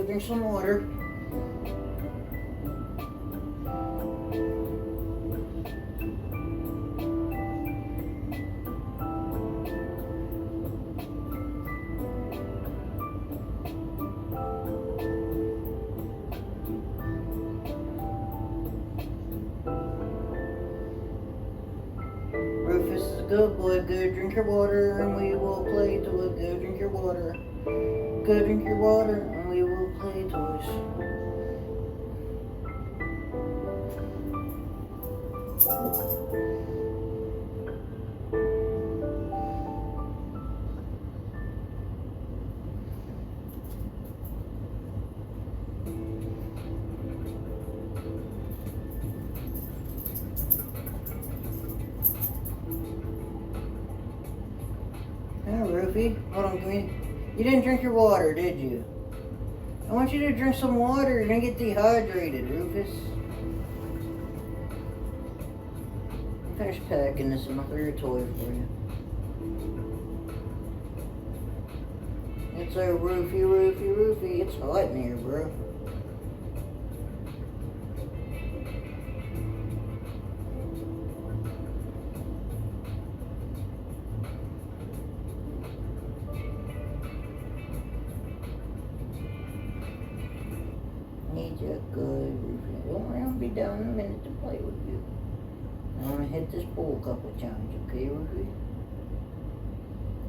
Go drink some water. Rufus is a good boy. Go drink your water and we will play toys. Go drink your water. Go drink your water and we will play toys. Oh, Rufy, hold on, you didn't drink your water, did you? I want you to drink some water. You're gonna get dehydrated, Rufus. Finish packing this and I'll throw your toy for you. It's a Roofy. It's hot in here, bro. He's a good Roofy. Don't worry, I'll be down in a minute to play with you. I'm gonna hit this pool a couple of times, okay, Roofy?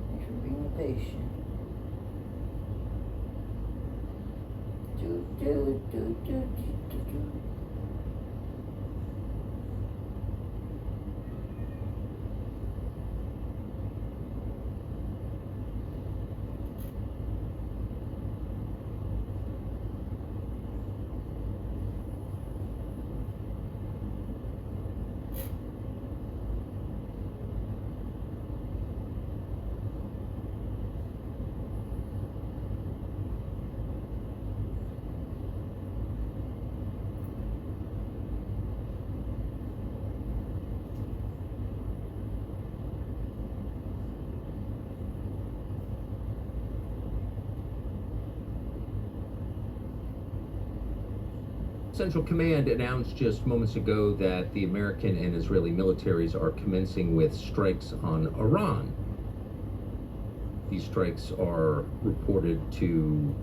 Thanks for being patient. Do. Central Command announced just moments ago that the American and Israeli militaries are commencing with strikes on Iran. These strikes are reported to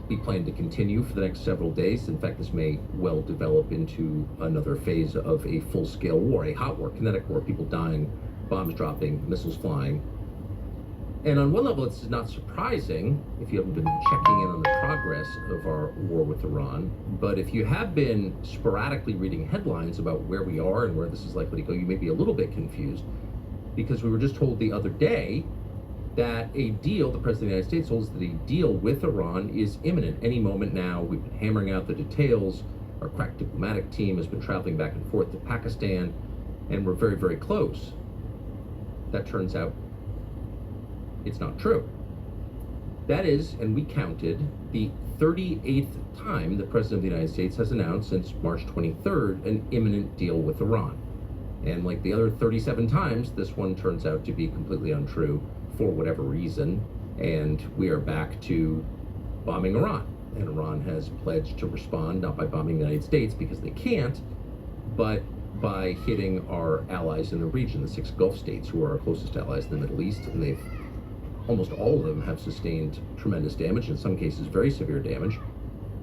be planned to continue for the next several days. In fact, this may well develop into another phase of a full-scale war, a hot war, kinetic war, people dying, bombs dropping, missiles flying. And on one level, it's not surprising if you haven't been checking in on the progress of our war with Iran. But if you have been sporadically reading headlines about where we are and where this is likely to go, you may be a little bit confused, because we were just told the other day that a deal, the President of the United States holds that a deal with Iran is imminent any moment now. We've been hammering out the details. Our crack diplomatic team has been traveling back and forth to Pakistan, and we're very, very close. That turns out it's not true. That is, and we counted, the 38th time the President of the United States has announced since March 23rd an imminent deal with Iran. And like the other 37 times, this one turns out to be completely untrue for whatever reason, and we are back to bombing Iran. And Iran has pledged to respond, not by bombing the United States because they can't, but by hitting our allies in the region, the 6 Gulf states who are our closest allies in the Middle East, and they've almost all of them have sustained tremendous damage, in some cases very severe damage,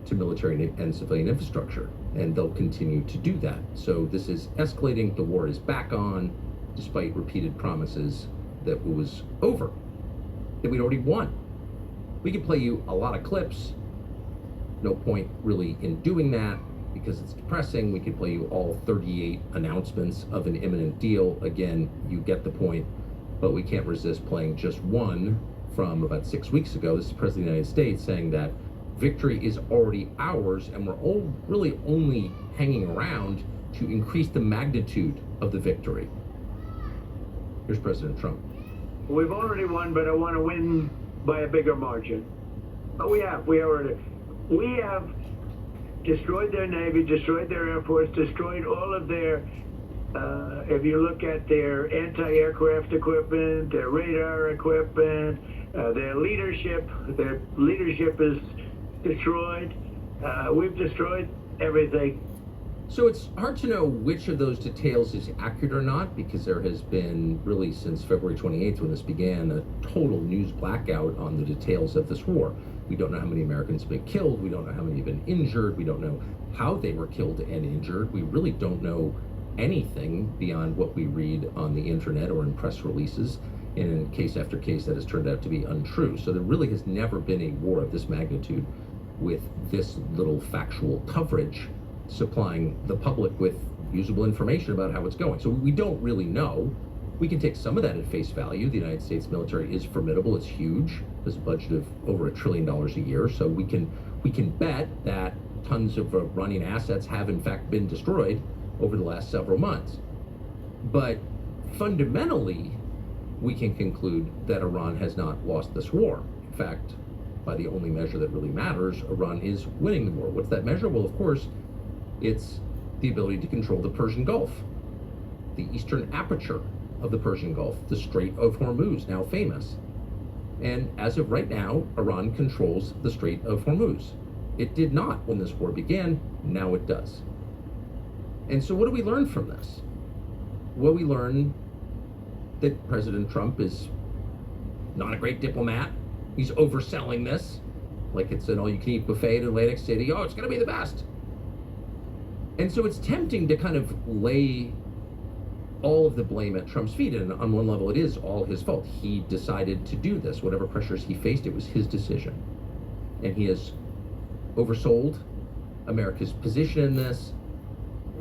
to military and civilian infrastructure, and they'll continue to do that. So this is escalating. The war is back on, despite repeated promises that it was over, that we'd already won. We could play you a lot of clips. No point really in doing that because it's depressing. We could play you all 38 announcements of an imminent deal. Again, you get the point. But we can't resist playing just one from about 6 weeks ago. This is the President of the United States saying that victory is already ours, and we're all really only hanging around to increase the magnitude of the victory. Here's President Trump. We've already won, but I want to win by a bigger margin. But we have destroyed their Navy, destroyed their Air Force, destroyed all of their if you look at their anti-aircraft equipment, their radar equipment, their leadership is destroyed. We've destroyed everything. So it's hard to know which of those details is accurate or not, because there has been really since February 28th, when this began, a total news blackout on the details of this war. We don't know how many Americans have been killed. We don't know how many have been injured. We don't know how they were killed and injured. We really don't know anything beyond what we read on the internet or in press releases. And in case after case, that has turned out to be untrue. So there really has never been a war of this magnitude with this little factual coverage, supplying the public with usable information about how it's going. So we don't really know. We can take some of that at face value. The United States military is formidable. It's huge. There's a budget of over $1 trillion a year. So we can bet that tons of running assets have in fact been destroyed over the last several months. But fundamentally, we can conclude that Iran has not lost this war. In fact, by the only measure that really matters, Iran is winning the war. What's that measure? Well, of course, it's the ability to control the Persian Gulf, the eastern aperture of the Persian Gulf, the Strait of Hormuz, now famous. And as of right now, Iran controls the Strait of Hormuz. It did not when this war began, now it does. And so what do we learn from this? Well, we learn that President Trump is not a great diplomat. He's overselling this, like it's an all-you-can-eat buffet at Atlantic City. Oh, it's gonna be the best. And so it's tempting to kind of lay all of the blame at Trump's feet, and on one level it is all his fault. He decided to do this. Whatever pressures he faced, it was his decision. And he has oversold America's position in this,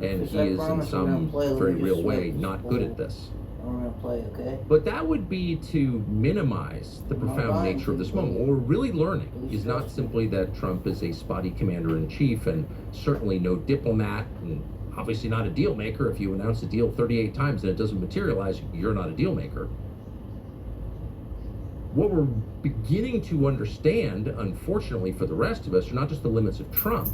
and he is in some very real way not good at this. I'm gonna play, okay? But that would be to minimize the profound nature of this moment. What we're really learning is not simply that Trump is a spotty commander-in-chief and certainly no diplomat and obviously not a deal maker. If you announce a deal 38 times and it doesn't materialize, you're not a deal maker. What we're beginning to understand, unfortunately for the rest of us, are not just the limits of Trump,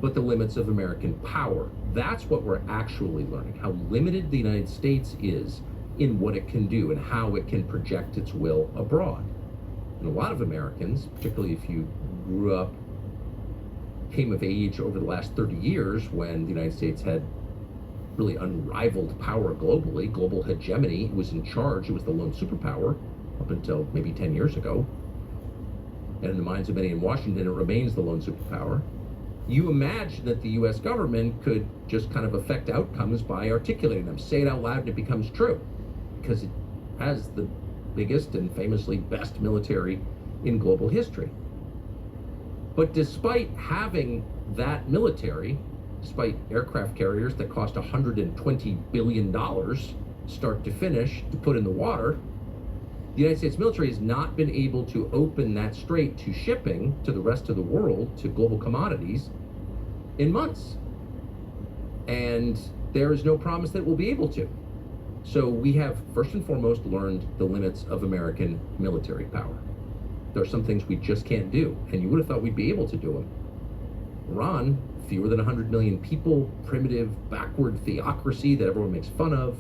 but the limits of American power. That's what we're actually learning, how limited the United States is in what it can do and how it can project its will abroad. And a lot of Americans, particularly if you grew up, came of age over the last 30 years when the United States had really unrivaled power globally, global hegemony, it was in charge, it was the lone superpower up until maybe 10 years ago. And in the minds of many in Washington, it remains the lone superpower. You imagine that the US government could just kind of affect outcomes by articulating them, say it out loud and it becomes true, because it has the biggest and famously best military in global history. But despite having that military, despite aircraft carriers that cost $120 billion start to finish to put in the water, the United States military has not been able to open that strait to shipping to the rest of the world, to global commodities, in months. And there is no promise that we'll be able to. So we have, first and foremost, learned the limits of American military power. There are some things we just can't do, and you would have thought we'd be able to do them. Iran, fewer than 100 million people, primitive, backward theocracy that everyone makes fun of,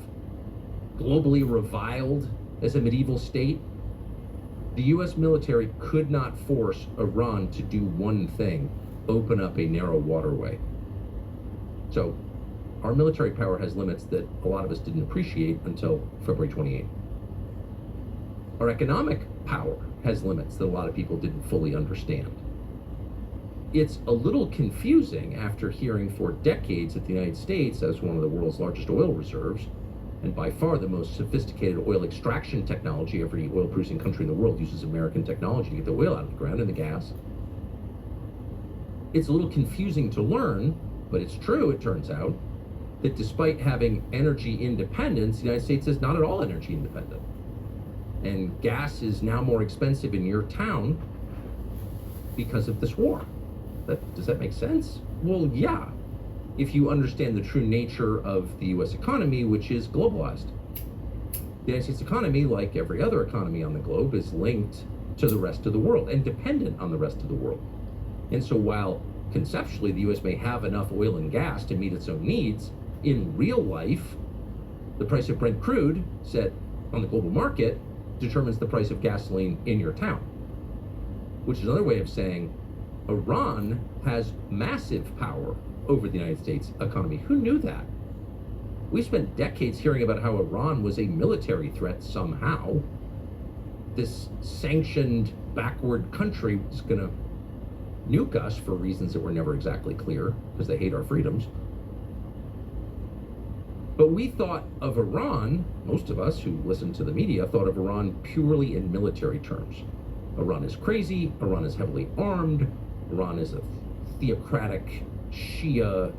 globally reviled as a medieval state. The US military could not force Iran to do one thing: open up a narrow waterway. So our military power has limits that a lot of us didn't appreciate until February 28th. Our economic power has limits that a lot of people didn't fully understand. It's a little confusing after hearing for decades that the United States, as one of the world's largest oil reserves, and by far the most sophisticated oil extraction technology, every oil-producing country in the world uses American technology to get the oil out of the ground and the gas. It's a little confusing to learn, but it's true, it turns out, that despite having energy independence, the United States is not at all energy independent. And gas is now more expensive in your town because of this war. Does that make sense? Well, yeah, if you understand the true nature of the US economy, which is globalized. The United States economy, like every other economy on the globe, is linked to the rest of the world and dependent on the rest of the world. And so while conceptually the US may have enough oil and gas to meet its own needs, in real life, the price of Brent crude set on the global market determines the price of gasoline in your town, which is another way of saying Iran has massive power over the United States economy. Who knew that? We spent decades hearing about how Iran was a military threat somehow. This sanctioned, backward country was going to nuke us for reasons that were never exactly clear, because they hate our freedoms. But we thought of Iran, most of us who listened to the media thought of Iran purely in military terms. Iran is crazy, Iran is heavily armed, Iran is a theocratic Shia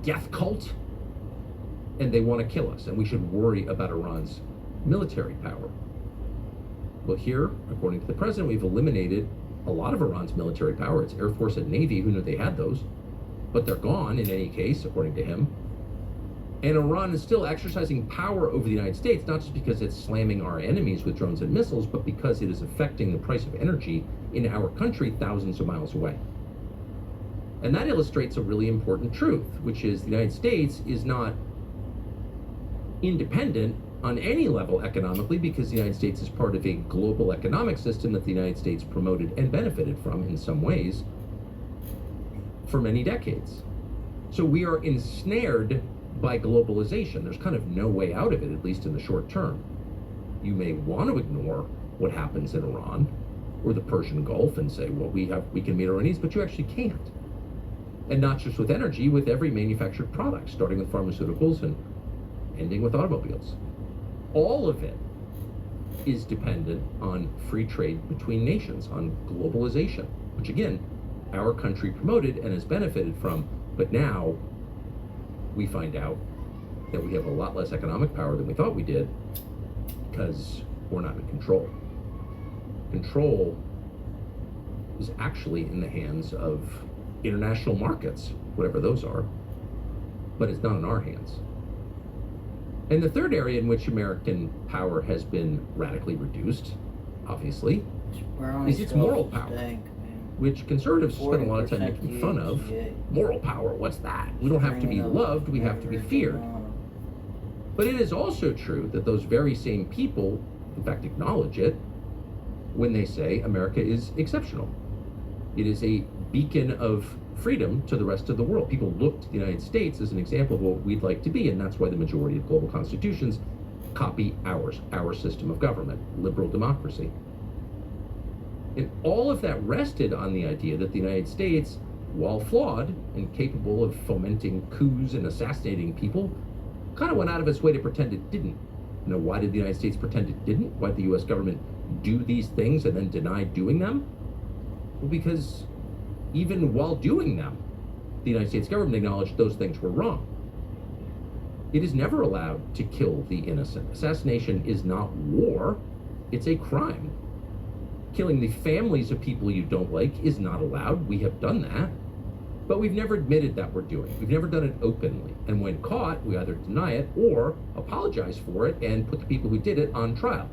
death cult, and they want to kill us, and we should worry about Iran's military power. Well, here, according to the president, we've eliminated a lot of Iran's military power. It's Air Force and Navy. Who knew they had those? But they're gone in any case, according to him. And Iran is still exercising power over the United States, not just because it's slamming our enemies with drones and missiles, but because it is affecting the price of energy in our country thousands of miles away. And that illustrates a really important truth, which is the United States is not independent on any level economically, because the United States is part of a global economic system that the United States promoted and benefited from in some ways for many decades. So we are ensnared by globalization. There's kind of no way out of it, at least in the short term. You may want to ignore what happens in Iran or the Persian Gulf and say, well, we can meet our needs, but you actually can't. And not just with energy, with every manufactured product, starting with pharmaceuticals and ending with automobiles. All of it is dependent on free trade between nations, on globalization, which again, our country promoted and has benefited from. But now we find out that we have a lot less economic power than we thought we did because we're not in control. Control is actually in the hands of international markets, whatever those are, but it's not in our hands. And the third area in which American power has been radically reduced, obviously, is its moral power, which conservatives spend a lot of time making fun of. Moral power, what's that? We don't have to be loved, we have to be feared. But it is also true that those very same people, in fact, acknowledge it when they say America is exceptional. It is a beacon of freedom to the rest of the world. People look to the United States as an example of what we'd like to be, and that's why the majority of global constitutions copy ours, our system of government, liberal democracy. And all of that rested on the idea that the United States, while flawed and capable of fomenting coups and assassinating people, kind of went out of its way to pretend it didn't. You know, why did the United States pretend it didn't? Why did the US government do these things and then deny doing them? Well, because even while doing them, the United States government acknowledged those things were wrong. It is never allowed to kill the innocent. Assassination is not war, it's a crime. Killing the families of people you don't like is not allowed. We have done that, but we've never admitted that we're doing it. We've never done it openly. And when caught, we either deny it or apologize for it and put the people who did it on trial.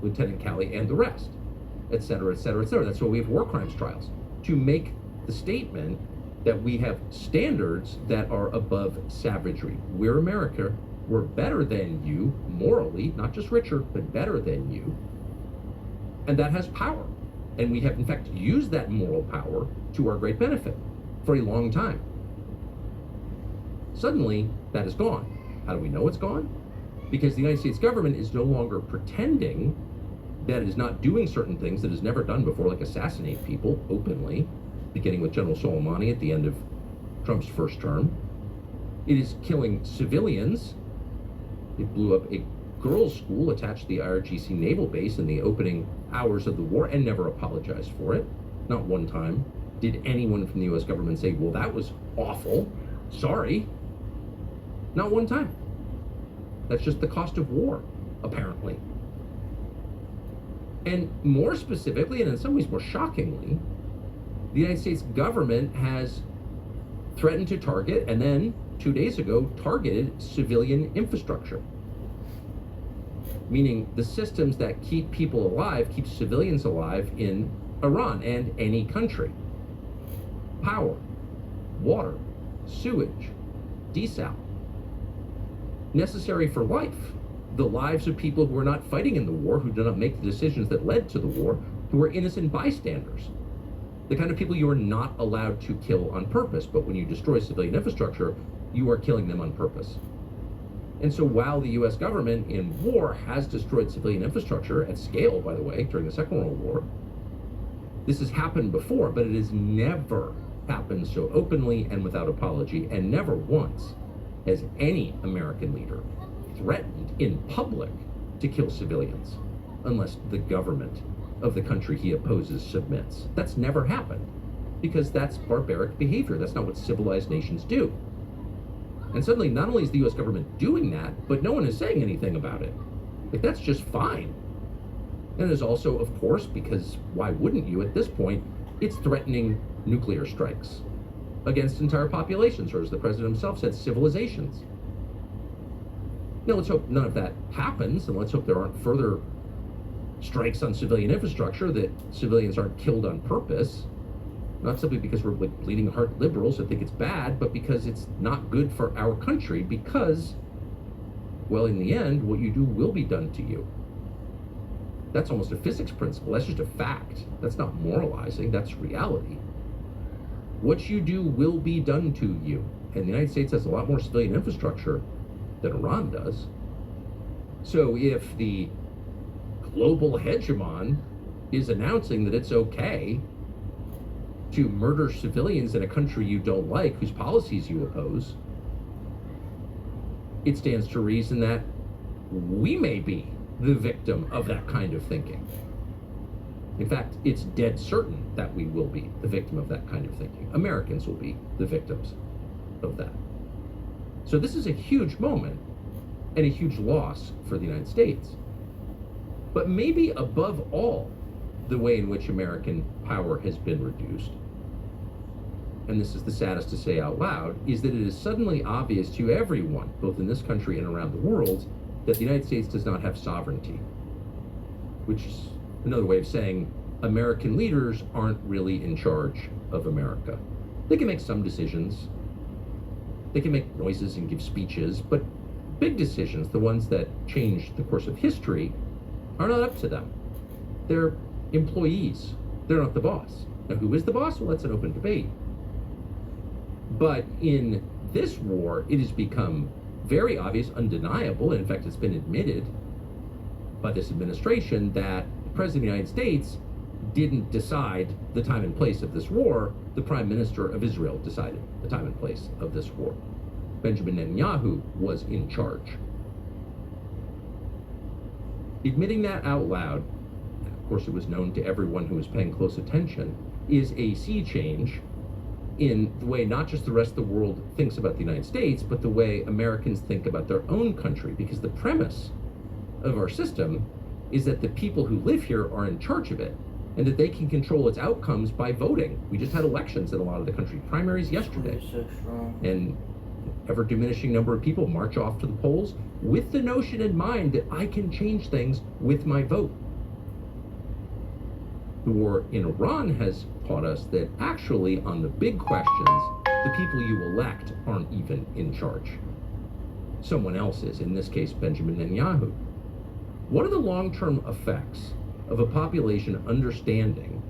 Lieutenant Calley and the rest, et cetera, et cetera, et cetera. That's why we have war crimes trials, to make the statement that we have standards that are above savagery. We're America, we're better than you morally, not just richer, but better than you. And that has power. And we have in fact used that moral power to our great benefit for a long time. Suddenly, that is gone. How do we know it's gone? Because the United States government is no longer pretending that it is not doing certain things that it's never done before, like assassinate people openly, beginning with General Soleimani at the end of Trump's first term. It is killing civilians. It blew up a girls' school attached to the IRGC naval base in the opening hours of the war and never apologized for it. Not one time did anyone from the US government say, well, that was awful, sorry. Not one time. That's just the cost of war, apparently. And more specifically, and in some ways more shockingly, the United States government has threatened to target, and then 2 days ago, targeted civilian infrastructure. Meaning the systems that keep people alive, keep civilians alive in Iran and any country. Power, water, sewage, desal. Necessary for life. The lives of people who are not fighting in the war, who did not make the decisions that led to the war, who are innocent bystanders. The kind of people you are not allowed to kill on purpose, but when you destroy civilian infrastructure, you are killing them on purpose. And so while the US government in war has destroyed civilian infrastructure at scale, by the way, during the Second World War, this has happened before, but it has never happened so openly and without apology, and never once has any American leader threatened in public to kill civilians unless the government of the country he opposes submits. That's never happened, because that's barbaric behavior. That's not what civilized nations do. And suddenly, not only is the US government doing that, but no one is saying anything about it. Like, that's just fine. And there's also, of course, because why wouldn't you at this point, it's threatening nuclear strikes against entire populations, or as the president himself said, civilizations. Now, let's hope none of that happens, and let's hope there aren't further strikes on civilian infrastructure, that civilians aren't killed on purpose. Not simply because we're like bleeding heart liberals that think it's bad, but because it's not good for our country, because, well, in the end, what you do will be done to you. That's almost a physics principle. That's just a fact. That's not moralizing. That's reality. What you do will be done to you. And the United States has a lot more civilian infrastructure than Iran does. So if the global hegemon is announcing that it's okay to murder civilians in a country you don't like, whose policies you oppose, it stands to reason that we may be the victim of that kind of thinking. In fact, it's dead certain that we will be the victim of that kind of thinking. Americans will be the victims of that. So this is a huge moment and a huge loss for the United States. But maybe above all, the way in which American power has been reduced, and this is the saddest to say out loud, is that it is suddenly obvious to everyone, both in this country and around the world, that the United States does not have sovereignty, which is another way of saying American leaders aren't really in charge of America. They can make some decisions, they can make noises and give speeches, but big decisions, the ones that change the course of history, are not up to them. They're employees. They're not the boss. Now, who is the boss? Well, that's an open debate. But in this war, it has become very obvious, undeniable, and in fact, it's been admitted by this administration that the President of the United States didn't decide the time and place of this war. The Prime Minister of Israel decided the time and place of this war. Benjamin Netanyahu was in charge. Admitting that out loud, and of course it was known to everyone who was paying close attention, is a sea change in the way not just the rest of the world thinks about the United States, but the way Americans think about their own country. Because the premise of our system is that the people who live here are in charge of it, and that they can control its outcomes by voting. We just had elections in a lot of the country, primaries yesterday. And ever diminishing number of people march off to the polls with the notion in mind that I can change things with my vote. The war in Iran has taught us that actually on the big questions, the people you elect aren't even in charge. Someone else is, in this case, Benjamin Netanyahu. What are the long-term effects of a population understanding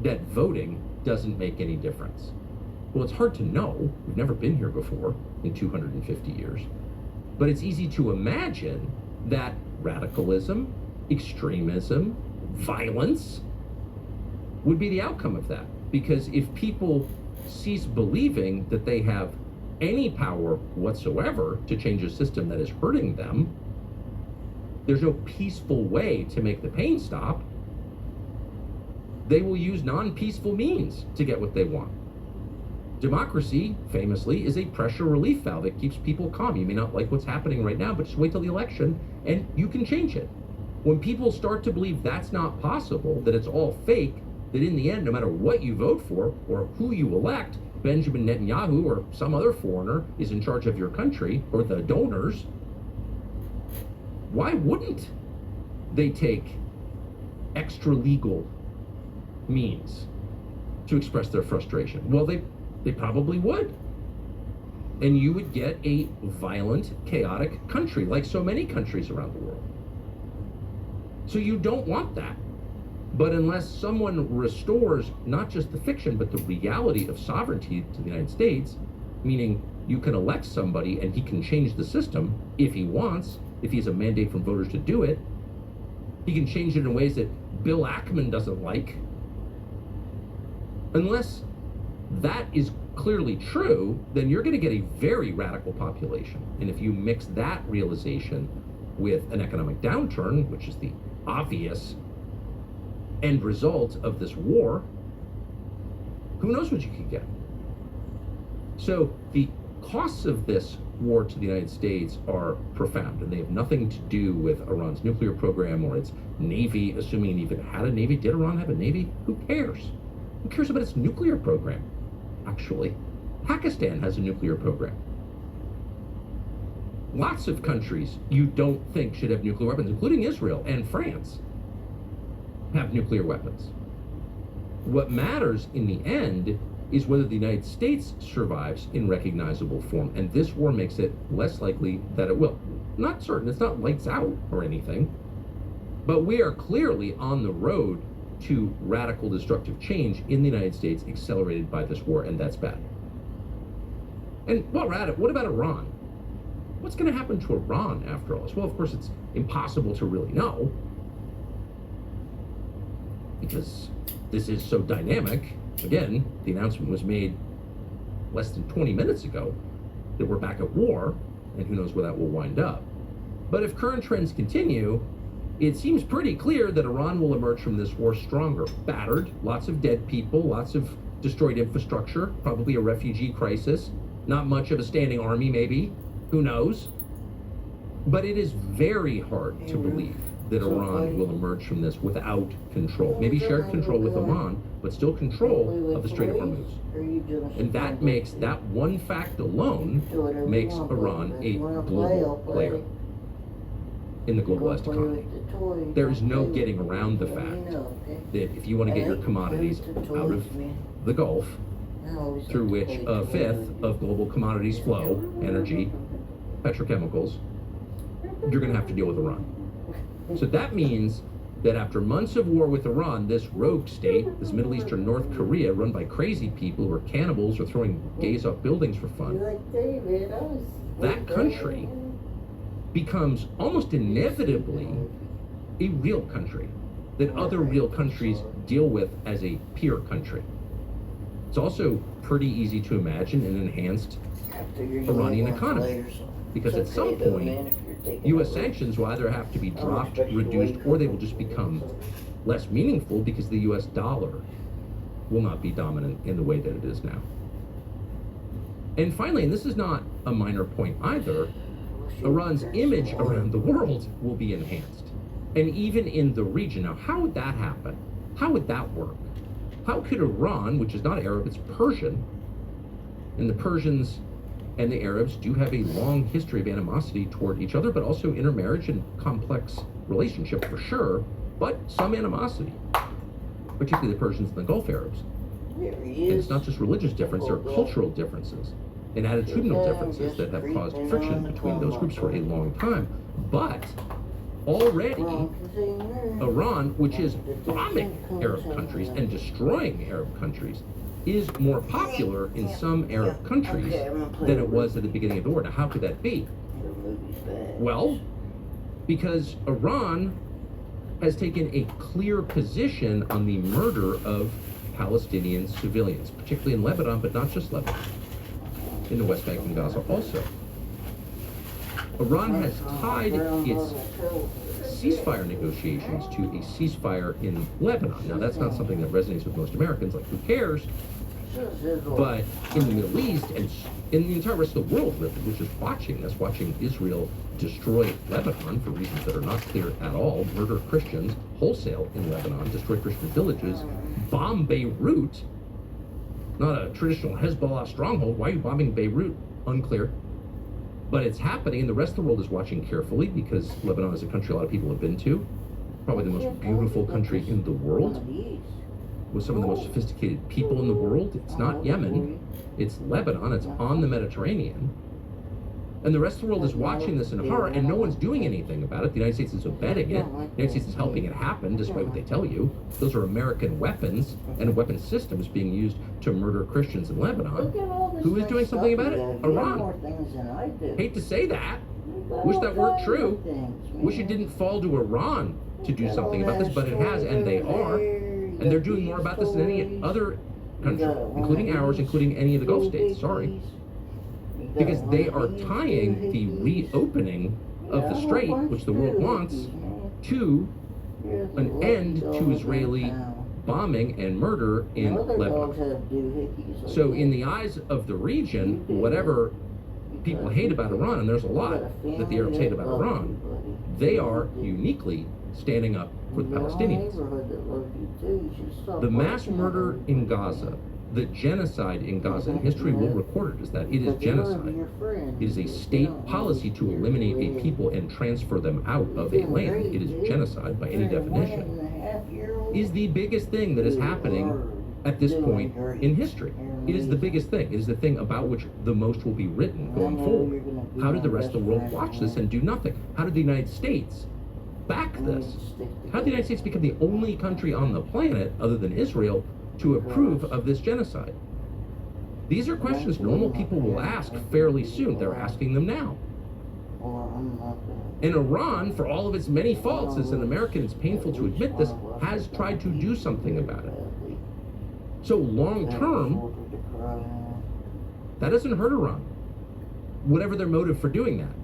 that voting doesn't make any difference? Well, it's hard to know. We've never been here before in 250 years. But it's easy to imagine that radicalism, extremism, violence would be the outcome of that. Because if people cease believing that they have any power whatsoever to change a system that is hurting them, there's no peaceful way to make the pain stop. They will use non-peaceful means to get what they want. Democracy, famously, is a pressure relief valve. It keeps people calm. You may not like what's happening right now, but just wait till the election and you can change it. When people start to believe that's not possible, that it's all fake, that in the end, no matter what you vote for or who you elect, Benjamin Netanyahu or some other foreigner is in charge of your country, or the donors, why wouldn't they take extra legal means to express their frustration? Well, they probably would. And you would get a violent, chaotic country, like so many countries around the world. So you don't want that. But unless someone restores not just the fiction, but the reality of sovereignty to the United States, meaning you can elect somebody and he can change the system if he wants, if he has a mandate from voters to do it, he can change it in ways that Bill Ackman doesn't like. Unless that is clearly true, then you're going to get a very radical population. And if you mix that realization with an economic downturn, which is the obvious end result of this war, who knows what you could get? So the costs of this war to the United States are profound, and they have nothing to do with Iran's nuclear program or its navy, assuming it even had a navy. Did Iran have a navy? Who cares? Who cares about its nuclear program? Actually, Pakistan has a nuclear program. Lots of countries you don't think should have nuclear weapons, including Israel and France, have nuclear weapons. What matters in the end is whether the United States survives in recognizable form, and this war makes it less likely that it will. Not certain, it's not lights out or anything, but we are clearly on the road to radical destructive change in the United States, accelerated by this war, and that's bad. And what about Iran? What's going to happen to Iran after all this? Well, of course, it's impossible to really know, because this is so dynamic. Again, the announcement was made less than 20 minutes ago that we're back at war, and who knows where that will wind up. But if current trends continue, it seems pretty clear that Iran will emerge from this war stronger, battered, lots of dead people, lots of destroyed infrastructure, probably a refugee crisis, not much of a standing army maybe, who knows? But it is very hard to believe that Iran will emerge from this without control. Maybe shared control with Oman, but still control of the Strait of Hormuz. And that makes, that one fact alone makes Iran a global player in the globalized economy. There is no getting around the fact that if you want to get your commodities out of the Gulf, through which a fifth of global commodities flow, energy, petrochemicals, you're going to have to deal with Iran. So that means that after months of war with Iran, this rogue state, this Middle Eastern North Korea run by crazy people who are cannibals or throwing gays off buildings for fun, that country becomes almost inevitably a real country that other real countries deal with as a peer country. It's also pretty easy to imagine an enhanced Iranian economy, because at some point, U.S. sanctions will either have to be dropped, reduced, or they will just become less meaningful because the U.S. dollar will not be dominant in the way that it is now. And finally, and this is not a minor point either, Iran's image around the world will be enhanced. And even in the region. Now, how would that happen? How would that work? How could Iran, which is not Arab, it's Persian, and the Persians and the Arabs do have a long history of animosity toward each other, but also intermarriage and complex relationship for sure, but some animosity, particularly the Persians and the Gulf Arabs. And it's not just religious difference, there are cultural differences and attitudinal differences that have caused friction between those groups for a long time. But already, Iran, which is bombing Arab countries and destroying Arab countries, is more popular in some Arab countries than it was at the beginning of the war. Now, how could that be? Well, because Iran has taken a clear position on the murder of Palestinian civilians, particularly in Lebanon, but not just Lebanon, in the West Bank and Gaza also. Iran has tied its ceasefire negotiations to a ceasefire in Lebanon. Now, that's not something that resonates with most Americans, like, who cares? But in the Middle East and in the entire rest of the world, which is watching this, watching Israel destroy Lebanon for reasons that are not clear at all, murder Christians wholesale in Lebanon, destroy Christian villages, bomb Beirut, not a traditional Hezbollah stronghold. Why are you bombing Beirut? Unclear. But it's happening, and the rest of the world is watching carefully, because Lebanon is a country a lot of people have been to, probably the most beautiful country in the world, with some of the most sophisticated people in the world. It's not Yemen, it's Lebanon, it's on the Mediterranean. And the rest of the world is watching this in horror, and no one's doing anything about it. The United States is abetting it. The United States is helping it happen, despite what they tell you. Those are American weapons and weapon systems being used to murder Christians in Lebanon. Who is doing something about it? Iran. Hate to say that. Wish that weren't true. Wish it didn't fall to Iran to do something about this, but it has, and they are. And they're doing more about this than any other country, including ours, including any of the Gulf states. Sorry. Because they are tying the reopening of the Strait, which the world wants, to an end to Israeli bombing and murder in Lebanon. So in the eyes of the region, whatever people hate about Iran, and there's a lot that the Arabs hate about Iran, they are uniquely standing up for the Palestinians. The mass murder in Gaza, the genocide in Gaza, and history will record it as that. It is genocide. It is a state policy to eliminate a people and transfer them out of a land. It is genocide by any definition. Is the biggest thing that is happening at this point in history. It is the biggest thing. It is the thing about which the most will be written going forward. How did the rest of the world watch this and do nothing? How did the United States back this? How did the United States become the only country on the planet, other than Israel, to approve of this genocide? These are questions normal people will ask fairly soon. They're asking them now. And Iran, for all of its many faults, as an American, it's painful to admit this, has tried to do something about it. So long term, that doesn't hurt Iran, whatever their motive for doing that.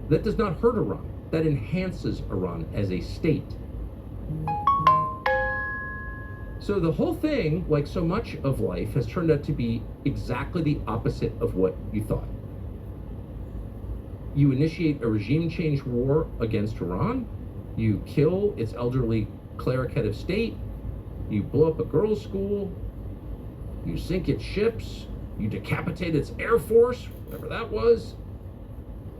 That does not hurt Iran. That enhances Iran as a state. So the whole thing, like so much of life, has turned out to be exactly the opposite of what you thought. You initiate a regime change war against Iran, you kill its elderly cleric head of state, you blow up a girls' school, you sink its ships, you decapitate its air force, whatever that was.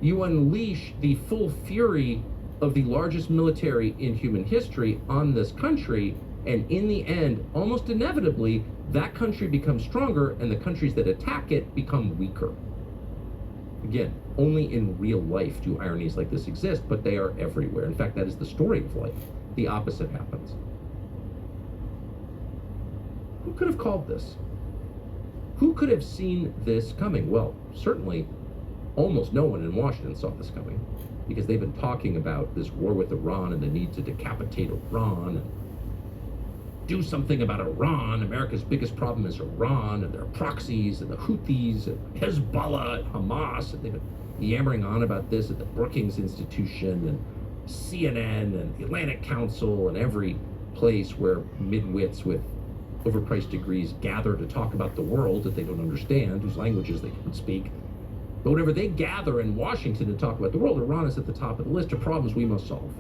You unleash the full fury of the largest military in human history on this country, and in the end, almost inevitably, that country becomes stronger and the countries that attack it become weaker. Again, only in real life do ironies like this exist, but they are everywhere. In fact, that is the story of life. The opposite happens. Who could have called this? Who could have seen this coming? Well, certainly almost no one in Washington saw this coming, because they've been talking about this war with Iran and the need to decapitate Iran and do something about Iran. America's biggest problem is Iran and their proxies and the Houthis and Hezbollah and Hamas. And they've been yammering on about this at the Brookings Institution and CNN and the Atlantic Council and every place where midwits with overpriced degrees gather to talk about the world that they don't understand, whose languages they don't speak. But whenever they gather in Washington to talk about the world, Iran is at the top of the list of problems we must solve.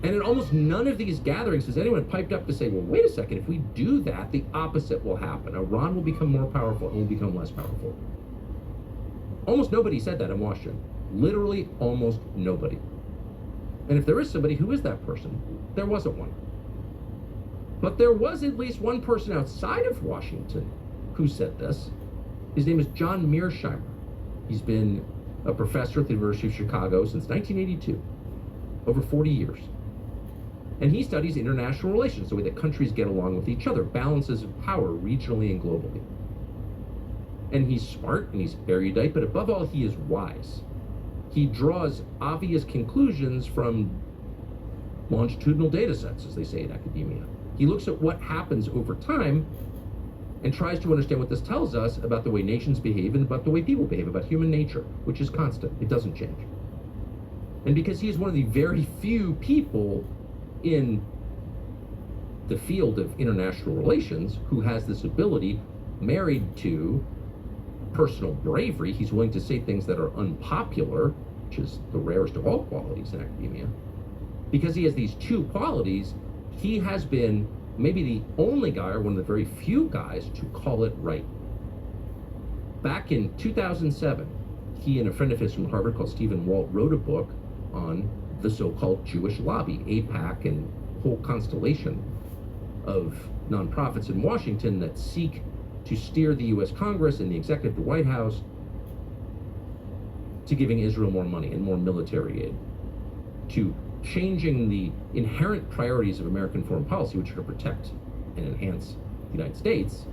And in almost none of these gatherings has anyone piped up to say, well, wait a second, if we do that, the opposite will happen. Iran will become more powerful and will become less powerful. Almost nobody said that in Washington. Literally almost nobody. And if there is somebody, who is that person? There wasn't one. But there was at least one person outside of Washington who said this. His name is John Mearsheimer. He's been a professor at the University of Chicago since 1982, over 40 years. And he studies international relations, the way that countries get along with each other, balances of power regionally and globally. And he's smart and he's erudite, but above all, he is wise. He draws obvious conclusions from longitudinal data sets, as they say in academia. He looks at what happens over time and tries to understand what this tells us about the way nations behave and about the way people behave, about human nature, which is constant. It doesn't change. And because he is one of the very few people in the field of international relations who has this ability, married to personal bravery, he's willing to say things that are unpopular, which is the rarest of all qualities in academia. Because he has these two qualities, he has been maybe the only guy, or one of the very few guys, to call it right. Back in 2007, he and a friend of his from Harvard called Stephen Walt wrote a book on the so-called Jewish lobby, AIPAC, and whole constellation of nonprofits in Washington that seek to steer the U.S. Congress and the executive, the White House, to giving Israel more money and more military aid, to changing the inherent priorities of American foreign policy, which are to protect and enhance the United States,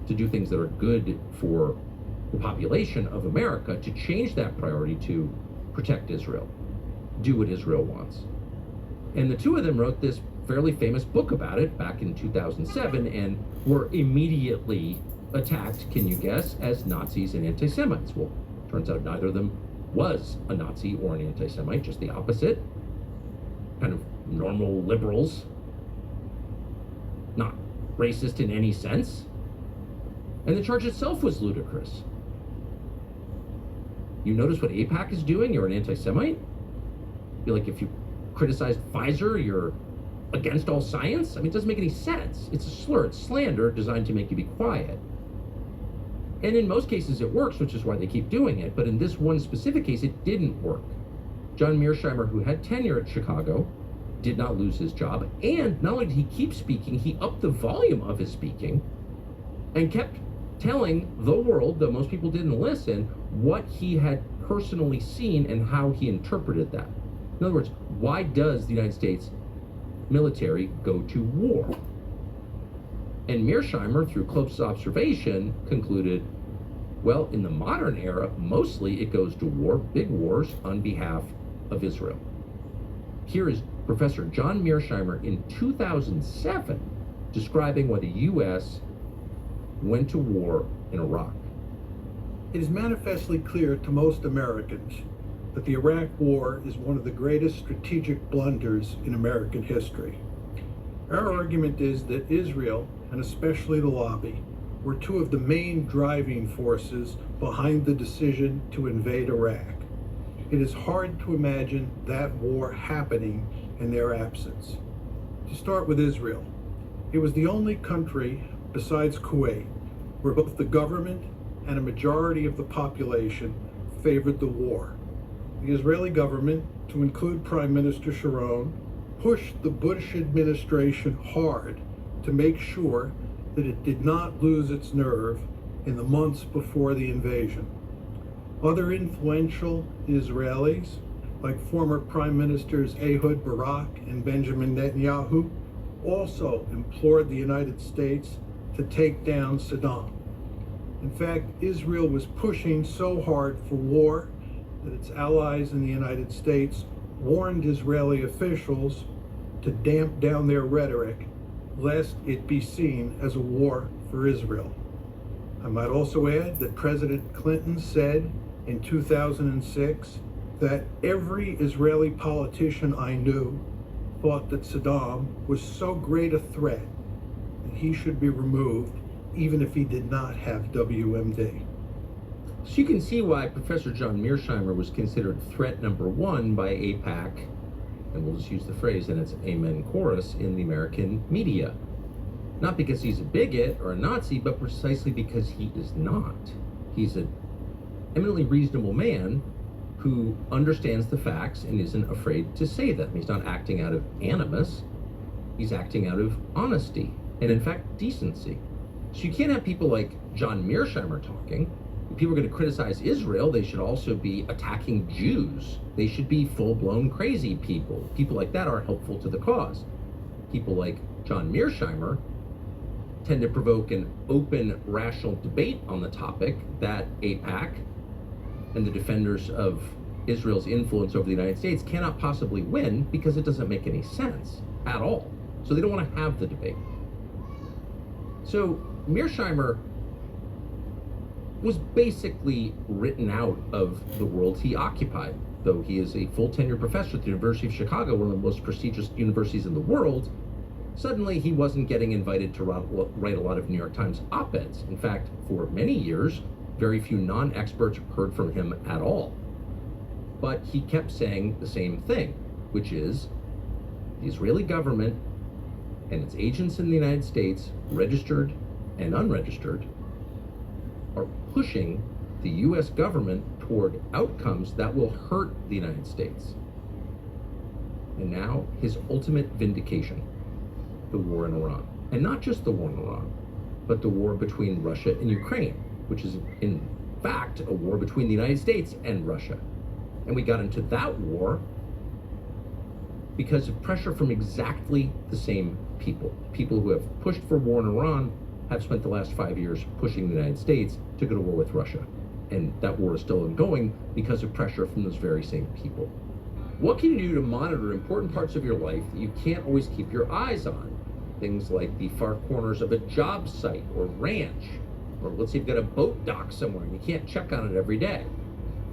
to do things that are good for the population of America, to change that priority to protect Israel, do what Israel wants. And the two of them wrote this fairly famous book about it back in 2007 and were immediately attacked, can you guess, as Nazis and anti-Semites. Well, turns out neither of them was a Nazi or an anti-Semite, just the opposite. Kind of normal liberals, not racist in any sense. And the charge itself was ludicrous. You notice what AIPAC is doing? You're an anti-Semite? You're like, if you criticized Pfizer, you're against all science? I mean, it doesn't make any sense. It's a slur, it's slander designed to make you be quiet. And in most cases it works, which is why they keep doing it. But in this one specific case, it didn't work. John Mearsheimer, who had tenure at Chicago, did not lose his job. And not only did he keep speaking, he upped the volume of his speaking and kept telling the world, though most people didn't listen, what he had personally seen and how he interpreted that. In other words, why does the United States military go to war? And Mearsheimer, through close observation, concluded, well, in the modern era, mostly it goes to war, big wars, on behalf of Israel. Here is Professor John Mearsheimer in 2007 describing why the U.S. went to war in Iraq. It is manifestly clear to most Americans that the Iraq War is one of the greatest strategic blunders in American history. Our argument is that Israel, and especially the lobby, were two of the main driving forces behind the decision to invade Iraq. It is hard to imagine that war happening in their absence. To start with Israel, it was the only country besides Kuwait where both the government and a majority of the population favored the war. The Israeli government, to include Prime Minister Sharon, pushed the Bush administration hard to make sure that it did not lose its nerve in the months before the invasion. Other influential Israelis, like former Prime Ministers Ehud Barak and Benjamin Netanyahu, also implored the United States to take down Saddam. In fact, Israel was pushing so hard for war that its allies in the United States warned Israeli officials to damp down their rhetoric, lest it be seen as a war for Israel. I might also add that President Clinton said in 2006 that every Israeli politician I knew thought that Saddam was so great a threat that he should be removed even if he did not have WMD. So you can see why Professor John Mearsheimer was considered threat number one by AIPAC, and we'll just use the phrase, and it's amen chorus, in the American media. Not because he's a bigot or a Nazi, but precisely because he is not. He's an eminently reasonable man who understands the facts and isn't afraid to say them. He's not acting out of animus, he's acting out of honesty, and in fact, decency. So you can't have people like John Mearsheimer talking. If people are going to criticize Israel, they should also be attacking Jews. They should be full-blown crazy people. People like that are helpful to the cause. People like John Mearsheimer tend to provoke an open, rational debate on the topic that AIPAC and the defenders of Israel's influence over the United States cannot possibly win because it doesn't make any sense at all. So they don't want to have the debate. So Mearsheimer was basically written out of the world he occupied. Though he is a full tenure professor at the University of Chicago, one of the most prestigious universities in the world, suddenly he wasn't getting invited to write a lot of New York Times op-eds. In fact, for many years, very few non-experts heard from him at all. But he kept saying the same thing, which is the Israeli government and its agents in the United States, registered and unregistered, are pushing the U.S. government toward outcomes that will hurt the United States. And now his ultimate vindication, the war in Iran. And not just the war in Iran, but the war between Russia and Ukraine, which is in fact, a war between the United States and Russia. And we got into that war because of pressure from exactly the same people. People who have pushed for war in Iran have spent the last 5 years pushing the United States to go to war with Russia. And that war is still ongoing because of pressure from those very same people. What can you do to monitor important parts of your life that you can't always keep your eyes on? Things like the far corners of a job site or ranch, or let's say you've got a boat dock somewhere and you can't check on it every day.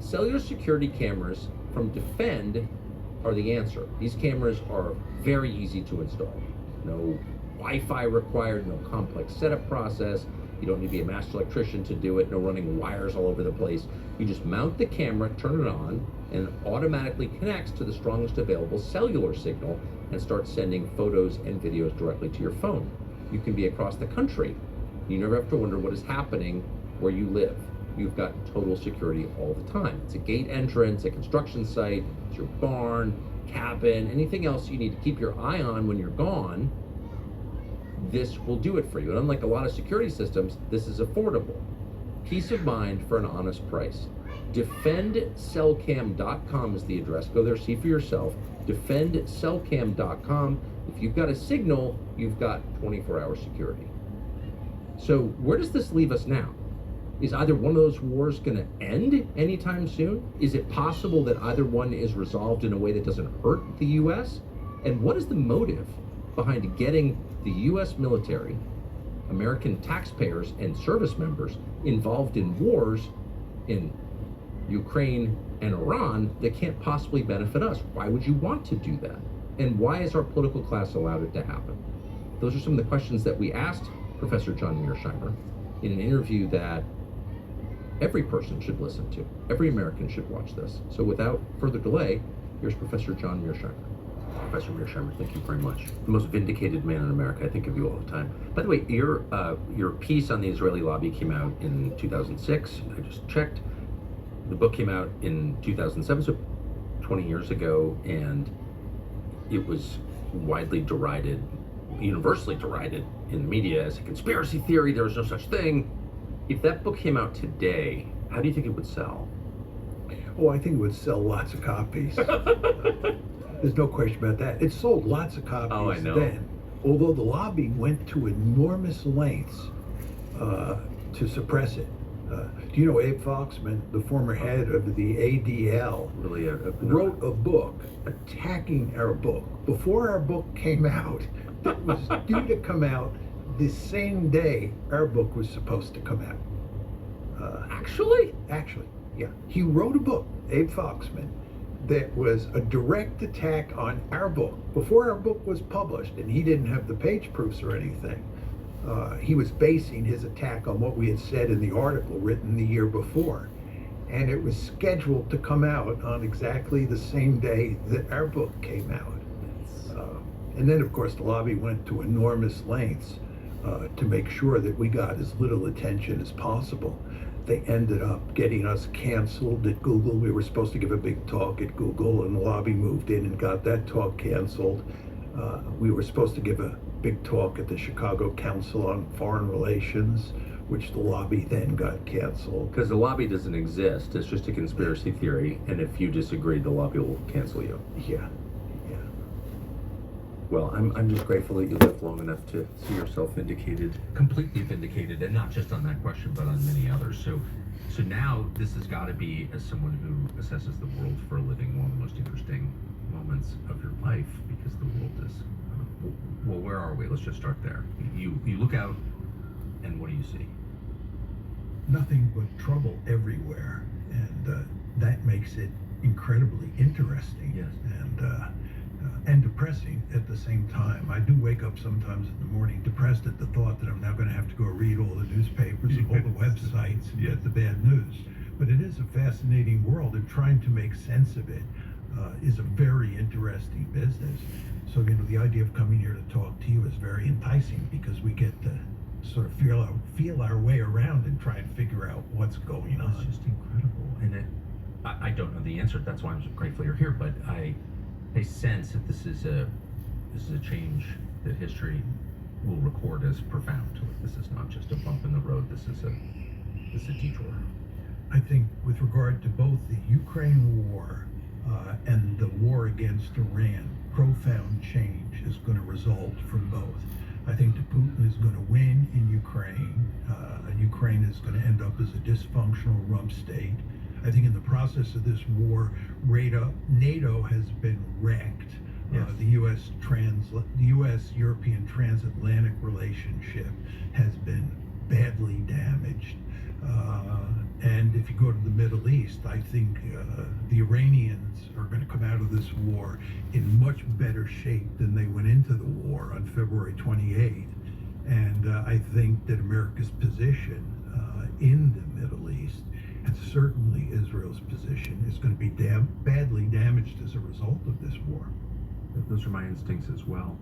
Cellular security cameras from Defend are the answer. These cameras are very easy to install. No Wi-Fi required, no complex setup process. You don't need to be a master electrician to do it, no running wires all over the place. You just mount the camera, turn it on, and it automatically connects to the strongest available cellular signal and starts sending photos and videos directly to your phone. You can be across the country. You never have to wonder what is happening where you live. You've got total security all the time. It's a gate entrance, a construction site, it's your barn, cabin, anything else you need to keep your eye on when you're gone. This will do it for you. And unlike a lot of security systems, this is affordable. Peace of mind for an honest price. DefendCellCam.com is the address. Go there, see for yourself. DefendCellCam.com. If you've got a signal, you've got 24-hour security. So where does this leave us now? Is either one of those wars going to end anytime soon? Is it possible that either one is resolved in a way that doesn't hurt the U.S.? And what is the motive behind getting the U.S. military, American taxpayers, and service members involved in wars in Ukraine and Iran that can't possibly benefit us? Why would you want to do that? And why is our political class allowed it to happen? Those are some of the questions that we asked Professor John Mearsheimer in an interview that every person should listen to. Every American should watch this. So without further delay, here's Professor John Mearsheimer. Professor Mearsheimer, thank you very much. The most vindicated man in America. I think of you all the time. By the way, your piece on the Israeli lobby came out in 2006. I just checked. The book came out in 2007, so 20 years ago, and it was widely derided, universally derided in the media as a conspiracy theory. There was no such thing. If that book came out today, how do you think it would sell? Oh, I think it would sell lots of copies. There's no question about that. It sold lots of copies then, although the lobby went to enormous lengths to suppress it. Do you know Abe Foxman, the former head of the ADL, wrote a book attacking our book before our book came out? That was due to come out the same day our book was supposed to come out. Actually, yeah. He wrote a book, Abe Foxman, that was a direct attack on our book before our book was published, and he didn't have the page proofs or anything. He was basing his attack on what we had said in the article written the year before, and it was scheduled to come out on exactly the same day that our book came out. And then, of course, the lobby went to enormous lengths to make sure that we got as little attention as possible. They ended up getting us canceled at Google. We were supposed to give a big talk at Google, and the lobby moved in and got that talk canceled. We were supposed to give a big talk at the Chicago Council on Foreign Relations, which the lobby then got canceled. Because the lobby doesn't exist. It's just a conspiracy theory, and if you disagree, the lobby will cancel you. Yeah. Well, I'm just grateful that you lived long enough to see yourself vindicated, completely vindicated, and not just on that question, but on many others. So now this has got to be, as someone who assesses the world for a living, one of the most interesting moments of your life, because the world is, well, where are we? Let's just start there. You look out, and what do you see? Nothing but trouble everywhere, and that makes it incredibly interesting. Yes. And depressing at the same time. I do wake up sometimes in the morning depressed at the thought that I'm now going to have to go read all the newspapers and all the websites and get the bad news. But it is a fascinating world, and trying to make sense of it is a very interesting business. So, the idea of coming here to talk to you is very enticing, because we get to sort of feel our way around and try and figure out what's going on. It's just incredible. And I don't know the answer. That's why I'm so grateful you're here. But I sense that this is a change that history will record as profound. This is not just a bump in the road. This is a detour. I think with regard to both the Ukraine war and the war against Iran, profound change is going to result from both. I think that Putin is going to win in Ukraine. Ukraine is going to end up as a dysfunctional rump state. I think in the process of this war, NATO has been wrecked. Yes. The U.S.-European transatlantic relationship has been badly damaged. And if you go to the Middle East, I think the Iranians are going to come out of this war in much better shape than they went into the war on February 28th. And I think that America's position in the Middle East, and certainly Israel's position, is going to be badly damaged as a result of this war. Those are my instincts as well.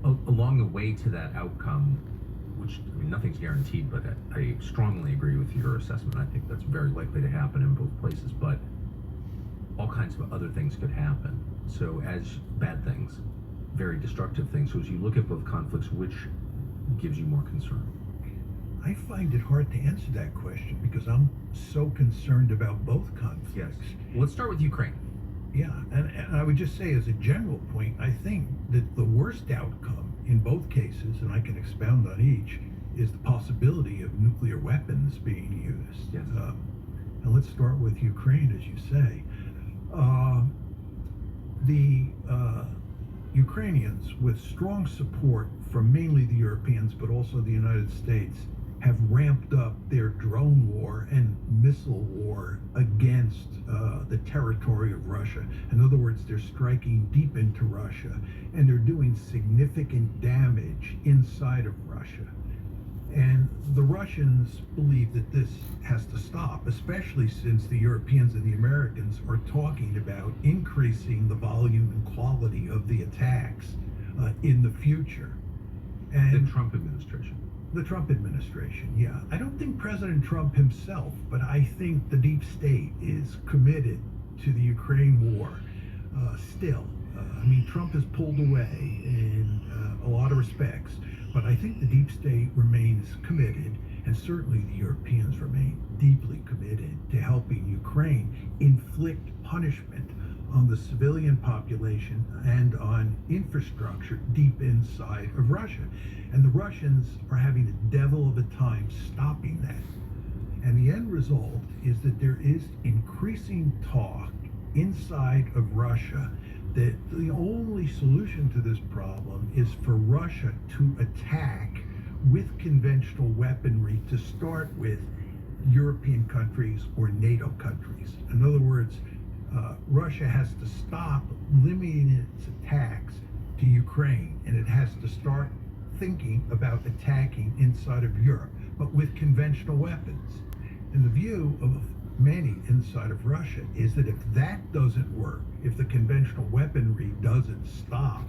Along the way to that outcome, which, I mean, nothing's guaranteed, but I strongly agree with your assessment. I think that's very likely to happen in both places, but all kinds of other things could happen. So as bad things, very destructive things. So as you look at both conflicts, which gives you more concern? I find it hard to answer that question because I'm so concerned about both conflicts. Yes. Well, let's start with Ukraine. Yeah, and I would just say as a general point, I think that the worst outcome in both cases, and I can expound on each, is the possibility of nuclear weapons being used. Yes. And let's start with Ukraine, as you say. The Ukrainians, with strong support from mainly the Europeans, but also the United States, have ramped up their drone war and missile war against the territory of Russia. In other words, they're striking deep into Russia, and they're doing significant damage inside of Russia. And the Russians believe that this has to stop, especially since the Europeans and the Americans are talking about increasing the volume and quality of the attacks in the future. And The Trump administration. The Trump administration, yeah. I don't think President Trump himself, but I think the deep state is committed to the Ukraine war still. I mean, Trump has pulled away in a lot of respects, but I think the deep state remains committed, and certainly the Europeans remain deeply committed to helping Ukraine inflict punishment on the civilian population and on infrastructure deep inside of Russia. And the Russians are having a devil of a time stopping that. And the end result is that there is increasing talk inside of Russia that the only solution to this problem is for Russia to attack with conventional weaponry to start with European countries or NATO countries. In other words, Russia has to stop limiting its attacks to Ukraine, and it has to start thinking about attacking inside of Europe, but with conventional weapons. And the view of many inside of Russia is that if that doesn't work, if the conventional weaponry doesn't stop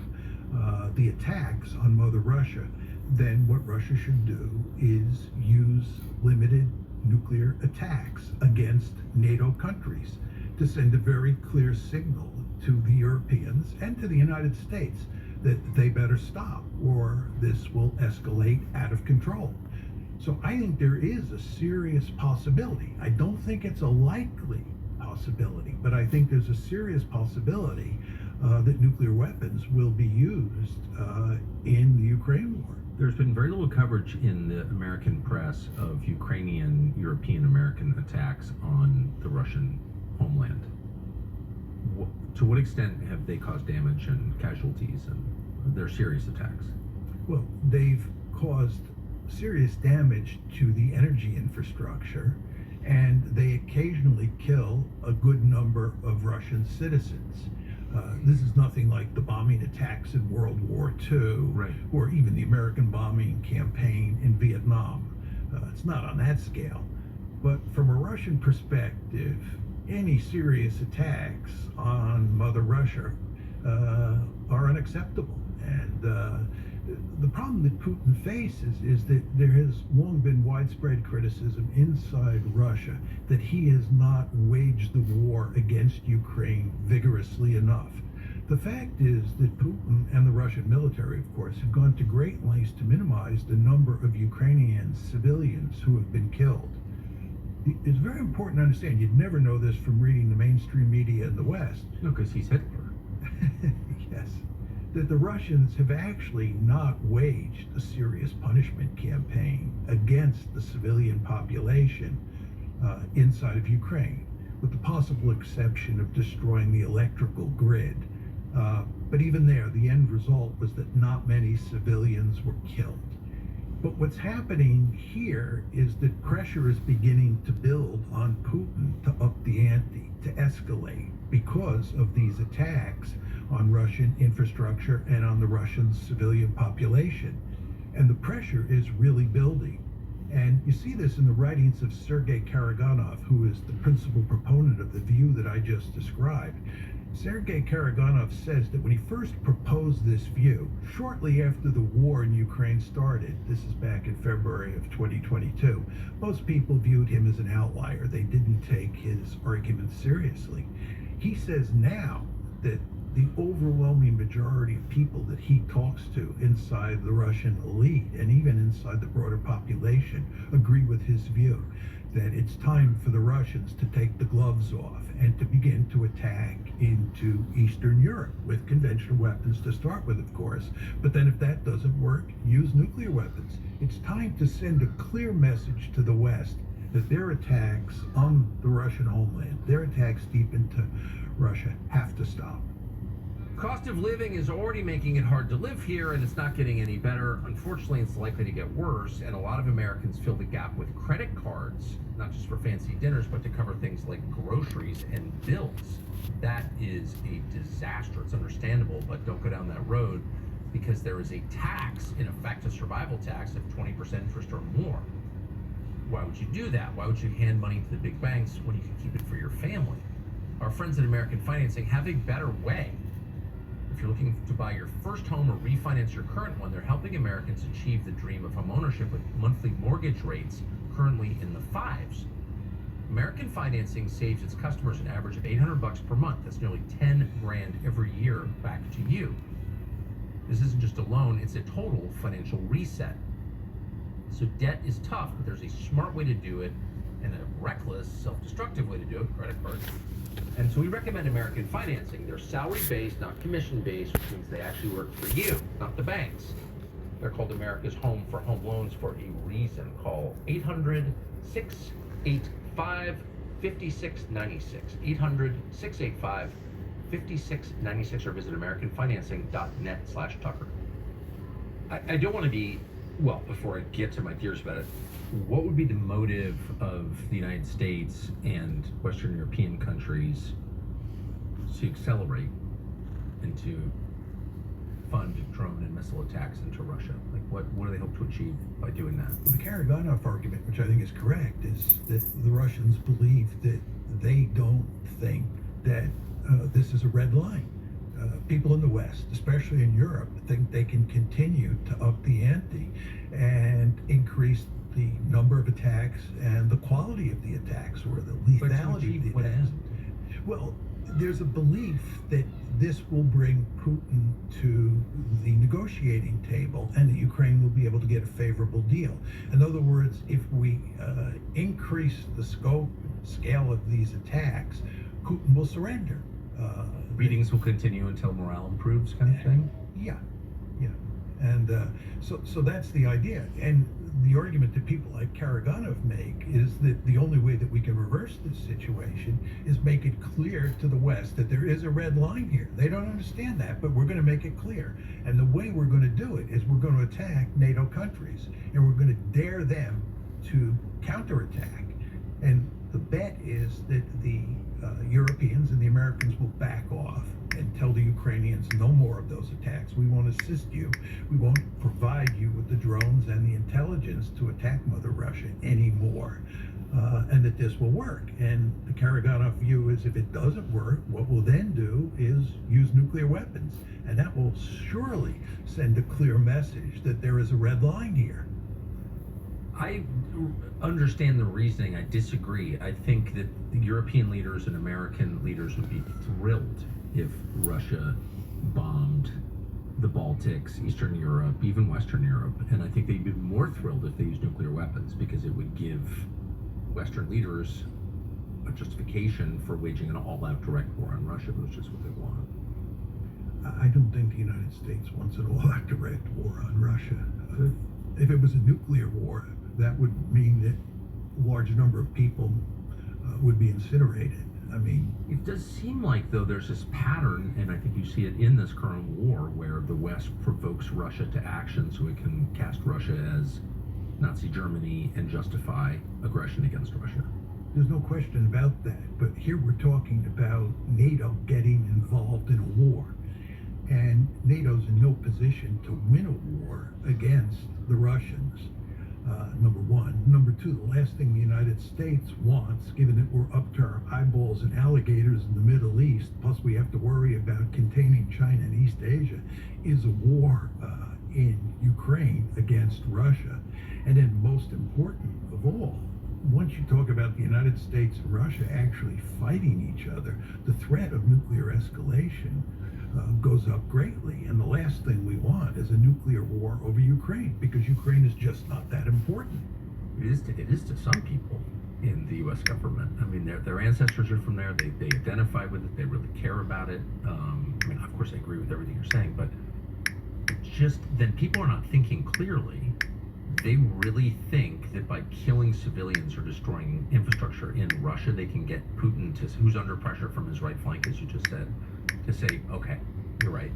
the attacks on Mother Russia, then what Russia should do is use limited nuclear attacks against NATO countries to send a very clear signal to the Europeans and to the United States that they better stop, or this will escalate out of control. So I think there is a serious possibility. I don't think it's a likely possibility, but I think there's a serious possibility that nuclear weapons will be used in the Ukraine war. There's been very little coverage in the American press of Ukrainian, European American attacks on the Russian homeland. To what extent have they caused damage and casualties, and their serious attacks? Well, they've caused serious damage to the energy infrastructure, and they occasionally kill a good number of Russian citizens. This is nothing like the bombing attacks in World War II, Right. or even the American bombing campaign in Vietnam. It's not on that scale. But from a Russian perspective, any serious attacks on Mother Russia are unacceptable. And the problem that Putin faces is that there has long been widespread criticism inside Russia that he has not waged the war against Ukraine vigorously enough. The fact is that Putin and the Russian military, of course, have gone to great lengths to minimize the number of Ukrainian civilians who have been killed. It's very important to understand. You'd never know this from reading the mainstream media in the West. No, because he's Hitler. Yes. That the Russians have actually not waged a serious punishment campaign against the civilian population inside of Ukraine, with the possible exception of destroying the electrical grid. But even there, the end result was that not many civilians were killed. But what's happening here is that pressure is beginning to build on Putin to up the ante, to escalate, because of these attacks on Russian infrastructure and on the Russian civilian population. And the pressure is really building. And you see this in the writings of Sergei Karaganov, who is the principal proponent of the view that I just described. Sergei Karaganov says that when he first proposed this view, shortly after the war in Ukraine started, this is back in February of 2022, most people viewed him as an outlier. They didn't take his argument seriously. He says now that the overwhelming majority of people that he talks to inside the Russian elite and even inside the broader population agree with his view, that it's time for the Russians to take the gloves off and to begin to attack into Eastern Europe with conventional weapons to start with, of course. But then if that doesn't work, use nuclear weapons. It's time to send a clear message to the West that their attacks on the Russian homeland, their attacks deep into Russia, have to stop. Cost of living is already making it hard to live here, and it's not getting any better. Unfortunately, it's likely to get worse, and a lot of Americans fill the gap with credit cards, not just for fancy dinners, but to cover things like groceries and bills. That is a disaster. It's understandable, but don't go down that road, because there is a tax, in effect a survival tax of 20% interest or more. Why would you do that? Why would you hand money to the big banks when you can keep it for your family? Our friends at American Financing have a better way. If you're looking to buy your first home or refinance your current one, they're helping Americans achieve the dream of homeownership with monthly mortgage rates currently in the 5s. American Financing saves its customers an average of $800 per month. That's nearly 10 grand every year back to you. This isn't just a loan, it's a total financial reset. So debt is tough, but there's a smart way to do it and a reckless, self-destructive way to do it, credit cards. And so we recommend American Financing. They're salary-based, not commission-based, which means they actually work for you, not the banks. They're called America's Home for Home Loans for a reason. Call 800-685-5696. 800-685-5696 or visit AmericanFinancing.net/Tucker. I don't want to be, well, before I get to my theories about it, what would be the motive of the United States and Western European countries to accelerate and to fund drone and missile attacks into Russia? Like, what do they hope to achieve by doing that? Well, the Karaganov argument, which I think is correct, is that the Russians believe that they don't think that this is a red line. People in the West, especially in Europe, think they can continue to up the ante and increase the number of attacks and the quality of the attacks, or the lethality of the attacks. Well, there's a belief that this will bring Putin to the negotiating table and that Ukraine will be able to get a favorable deal. In other words, if we increase the scope and scale of these attacks, Putin will surrender. Beatings will continue until morale improves, kind of thing? Yeah. And so that's the idea. And the argument that people like Karaganov make is that the only way that we can reverse this situation is make it clear to the West that there is a red line here. They don't understand that, but we're going to make it clear. And the way we're going to do it is we're going to attack NATO countries, and we're going to dare them to counterattack. And the bet is that the Europeans and the Americans will back off and tell the Ukrainians no more of those attacks. We won't assist you. We won't provide you with the drones and the intelligence to attack Mother Russia anymore. And that this will work. And the Karaganov view is if it doesn't work, what we'll then do is use nuclear weapons. And that will surely send a clear message that there is a red line here. I understand the reasoning. I disagree. I think that the European leaders and American leaders would be thrilled if Russia bombed the Baltics, Eastern Europe, even Western Europe. And I think they'd be more thrilled if they used nuclear weapons, because it would give Western leaders a justification for waging an all-out direct war on Russia, which is what they want. I don't think the United States wants an all-out direct war on Russia. If it was a nuclear war, that would mean that a large number of people would be incinerated. I mean, it does seem like, though, there's this pattern, and I think you see it in this current war, where the West provokes Russia to action so it can cast Russia as Nazi Germany and justify aggression against Russia. there's no question about that. But here we're talking about NATO getting involved in a war. And NATO's in no position to win a war against the Russians, number one. Number two, the last thing the United States wants, given that we're up to our eyeballs in alligators in the Middle East, plus we have to worry about containing China and East Asia, is a war in Ukraine against Russia. And then most important of all, once you talk about the United States and Russia actually fighting each other, the threat of nuclear escalation goes up greatly. And the last thing we want is a nuclear war over Ukraine, because Ukraine is just not that important. It is to some people in the U.S. government. I mean, their ancestors are from there. They identify with it. They really care about it. I mean, of course, I agree with everything you're saying, but just then people are not thinking clearly. They really think that by killing civilians or destroying infrastructure in Russia, they can get Putin to, who's under pressure from his right flank, as you just said, to say, okay, you're right.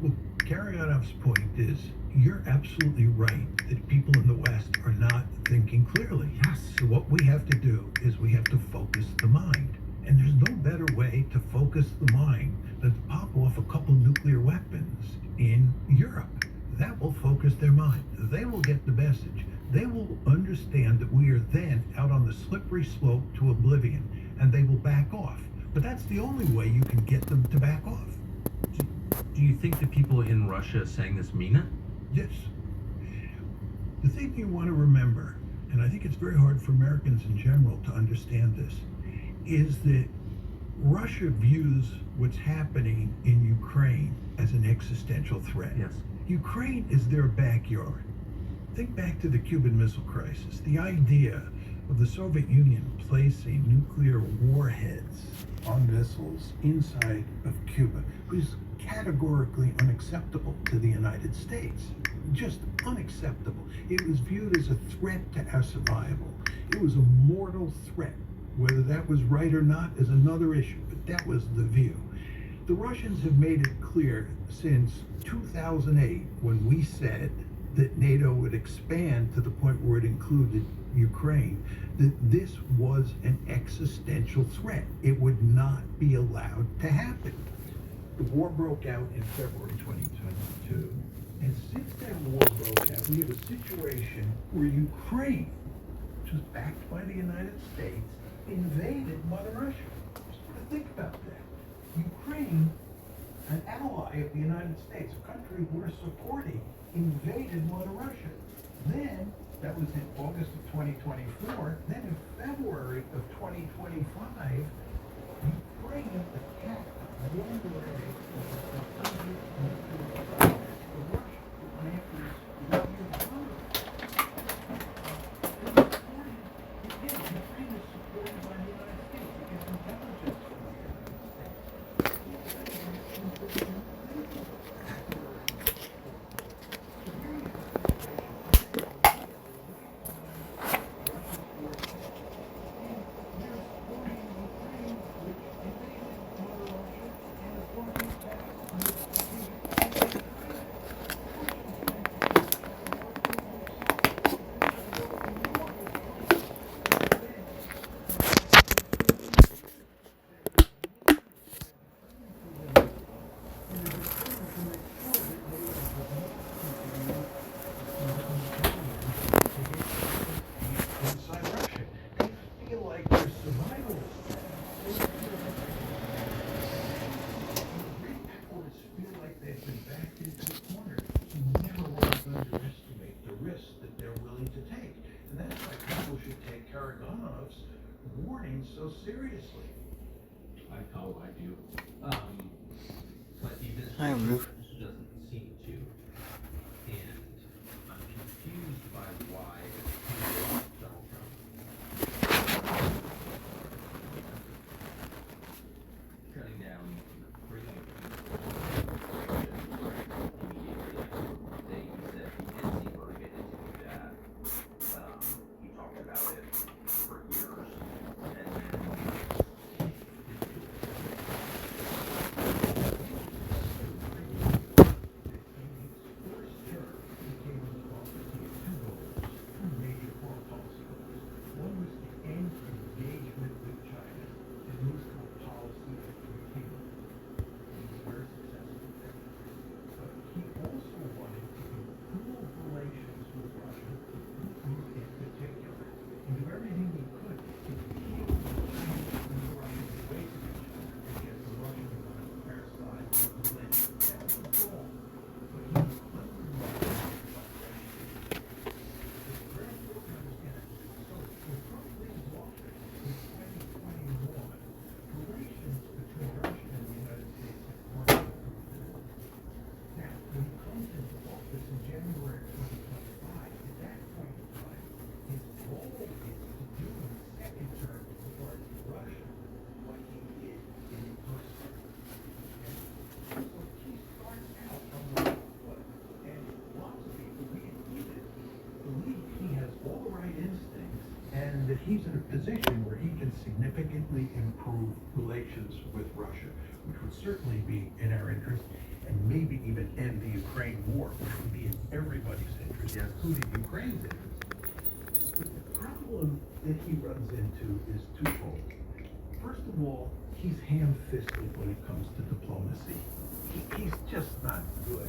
Well, Karyanov's point is, you're absolutely right that people in the West are not thinking clearly. Yes. So what we have to do is we have to focus the mind. And there's no better way to focus the mind than to pop off a couple nuclear weapons in Europe. That will focus their mind. They will get the message. They will understand that we are then out on the slippery slope to oblivion, and they will back off. But that's the only way you can get them to back off. Do you think the people in Russia saying this mean it? Yes. The thing you want to remember, and I think it's very hard for Americans in general to understand this, is that Russia views what's happening in Ukraine as an existential threat. Yes. Ukraine is their backyard. Think back to the Cuban Missile Crisis. The idea of the Soviet Union placing nuclear warheads on missiles inside of Cuba was categorically unacceptable to the United States. Just unacceptable. It was viewed as a threat to our survival. It was a mortal threat. Whether that was right or not is another issue, but that was the view. The Russians have made it clear since 2008, when we said that NATO would expand to the point where it included Ukraine, that this was an existential threat. It would not be allowed to happen. The war broke out in February 2022, and since that war broke out, we have a situation where Ukraine, which was backed by the United States, invaded Mother Russia. Just think about that. Ukraine, an ally of the United States, a country we're supporting, invaded Mother Russia. Then, that was in August of 2024, then in February of 2025, Ukraine attacked one way of Russia went after its Russian colonies. Ukraine is supported by the United States. It gets intelligence from the United States. So seriously. I do. But even Hi, Rufus. doesn't seem to. And I'm confused by why Donald Trump significantly improve relations with Russia, which would certainly be in our interest, and maybe even end the Ukraine war, which would be in everybody's interest, including Ukraine's interest. The problem that he runs into is twofold. First of all, he's ham-fisted when it comes to diplomacy. He's just not good.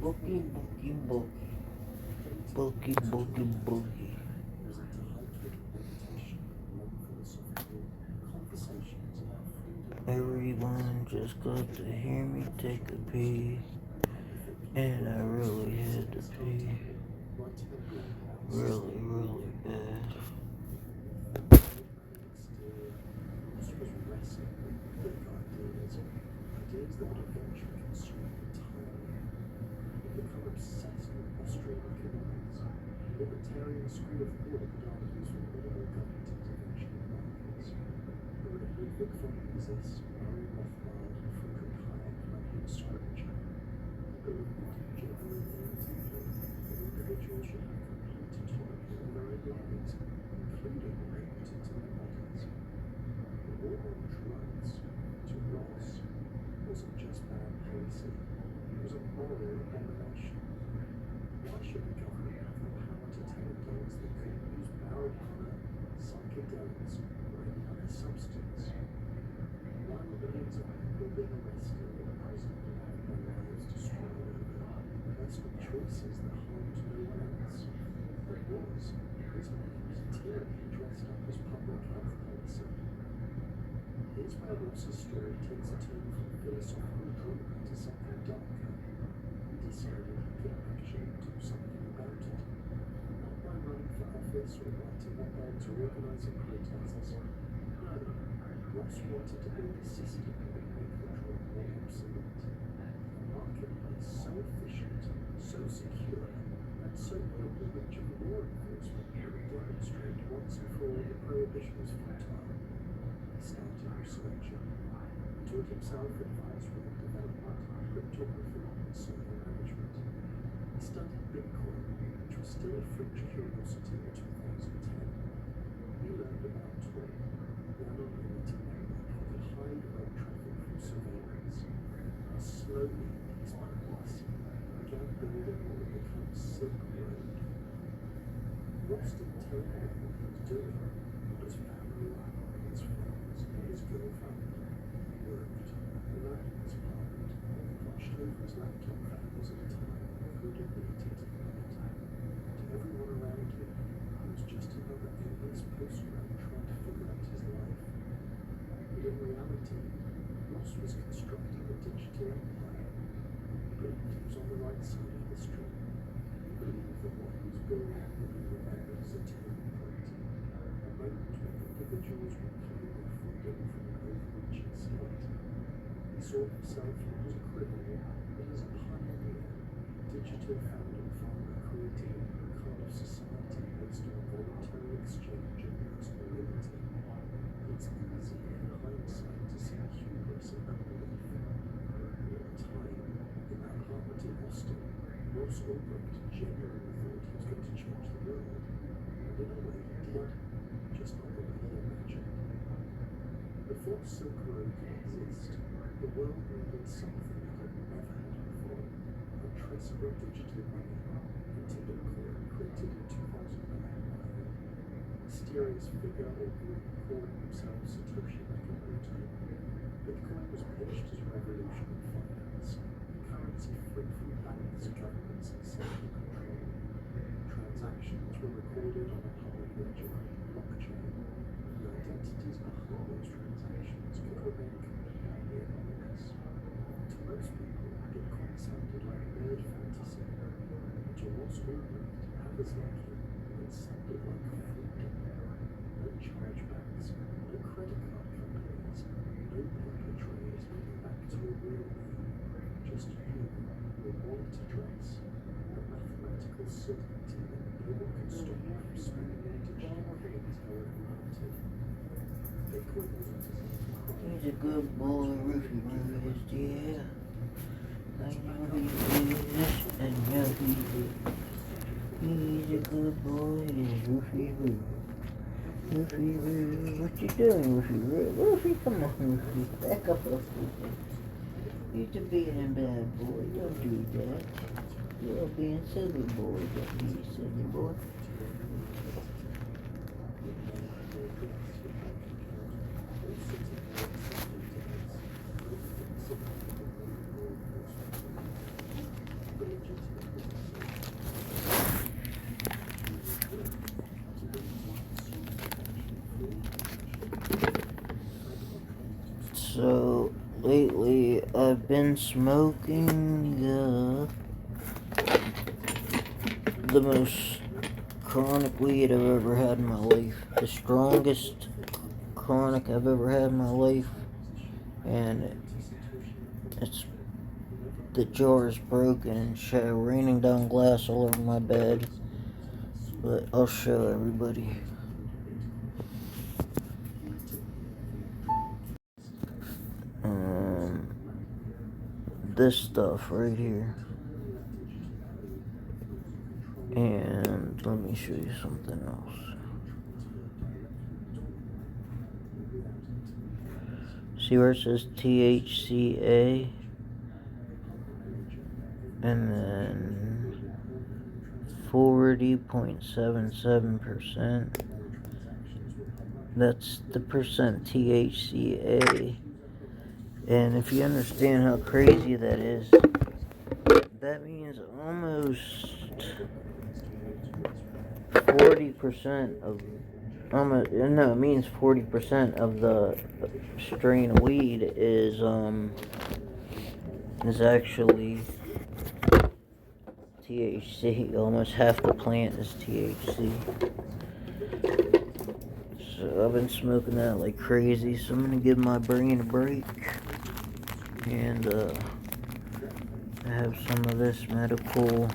Boogie, boogie, boogie. Boogie, boogie, boogie. Everyone just got to hear me take a pee. And I really had to pee. Really, really bad. Libertarian school of thought that argues for minimal government intervention in markets. The Republic families Murray Rothbard and Friedrich Hayek like his scripture. They believe generally that individuals should have complete autonomy in their own lives, including related to their bodies. The war on drugs, to Ross, wasn't just bad policy, it was a moral abomination. Why should the government have the power to tell adults they couldn't use marijuana, psychedelics, or any other substance? Why were millions of people being arrested or imprisoned and having their lives destroyed over personal choices that harmed no one else? It was tyranny dressed up as public health policy. Here's where Ross's story takes a turn from philosophical drama to something darker. He decided he could actually do something about it. Not by running for office or writing op-eds or organising protests. No, Ross wanted to build a system that would make the drug more obsolete. A marketplace so efficient, so secure, and so beyond the reach of law enforcement that would demonstrate once and for all that prohibition was futile. He started researching. He taught himself advanced web development, cryptography, and server management. He studied Bitcoin, which was still a fringe curiosity in 2010. He learned about Tor, the anonymity network that could hide web traffic from surveillance. And slowly, piece by piece, began building what would become Silk Road. Ross didn't tell anyone what he was doing. He empire. He believed he was on the right side of history. He believed that what he was building would be remembered as a turning point, a moment when individuals would claim their freedom from an overreaching state. He saw himself not as a criminal, but as a pioneer, digital founding father creating a kind of society based on voluntary exchange and personal liberty. It's easy in hindsight to see hubris in that belief. At the time, in that apartment in Austin, Ross Ulbricht genuinely thought he was going to change the world. And in a way he did, just not the way he imagined. Before Silk Road could exist, the world needed something it had never had before: untraceable digital money, typically created in 2009 by a mysterious figure or group calling themselves Satoshi Nakamoto. Bitcoin was pitched as a revolution in finance, a currency free from banks, governments, and central control. Transactions were recorded on a public ledger, blockchain, and the identities behind those transactions could remain completely anonymous. To most people, Bitcoin sounded like a nerd fantasy. To Ross Ulbricht, others like him, it sounded like freedom. No chargebacks, no credit card companies, no paper trails leading back to a real name. Just you, your wallet address, a mathematical certainty that no one could stop you from spending your digital coins however you wanted. Bitcoin wasn't designed to harm. He's a good boy, Rufus, yeah. I know he is, I know he is. He's a good boy, he's Rufus Roo. Rufus Roo, what you doing, Rufus Roo? Rufus, come on, Rufus, back up, Rufus. You're to being a bad boy, don't do that. You're being silly boy, don't be silly boy. So, lately, I've been smoking the most chronic weed I've ever had in my life. The strongest chronic I've ever had in my life. And the jar is broken and raining down glass all over my bed. But I'll show everybody. This stuff right here. And let me show you something else. See where it says THCA? And then 40.77%. That's the percent THCA. And if you understand how crazy that is, that means almost 40% of, it means 40% of the strain of weed is actually THC. Almost half the plant is THC. So I've been smoking that like crazy, so I'm gonna give my brain a break. And I have some of this medical.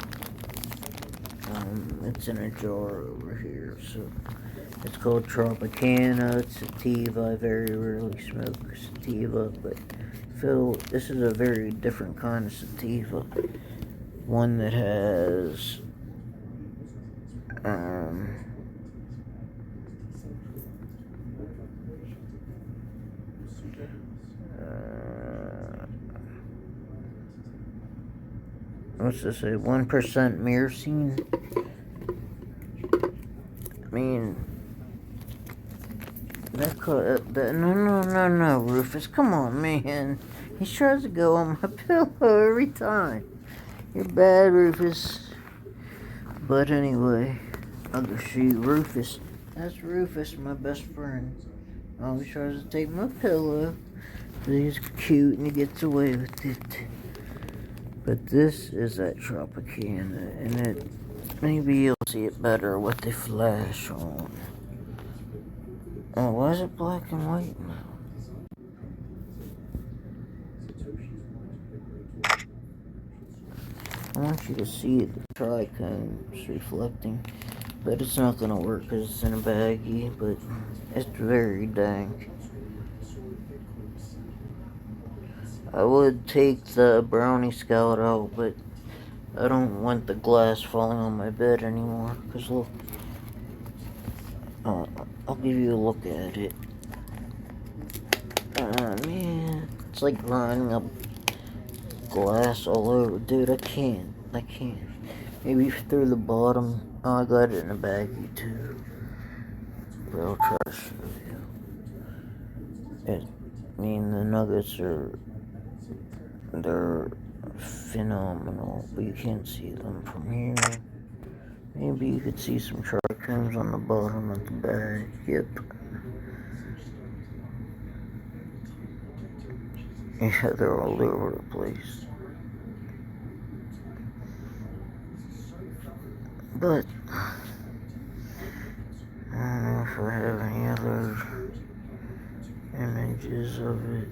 It's in a jar over here. So it's called Tropicana. It's sativa. I very rarely smoke sativa, but this is a very different kind of sativa. One that has what's this say? 1% myrcene. I mean, no, Rufus, come on, man. He tries to go on my pillow every time. You're bad, Rufus. But anyway, I'll go shoot Rufus. That's Rufus, my best friend. Always tries to take my pillow. He's cute and he gets away with it. But this is that Tropicana, and it maybe you'll see it better with the flash on. Oh, why is it black and white now? I want you to see the tricones reflecting, but it's not gonna work because it's in a baggie, but it's very dank. I would take the brownie scout out, but I don't want the glass falling on my bed anymore, because look, I'll give you a look at it. Man, it's like grinding up glass all over. Dude, I can't. Maybe through the bottom. Oh, I got it in a baggie too. But I'll try to show you. The nuggets they're phenomenal, but you can't see them from here. Maybe you could see some trichomes on the bottom of the bag. Yep. Yeah, they're all over the place. But I don't know if I have any other images of it.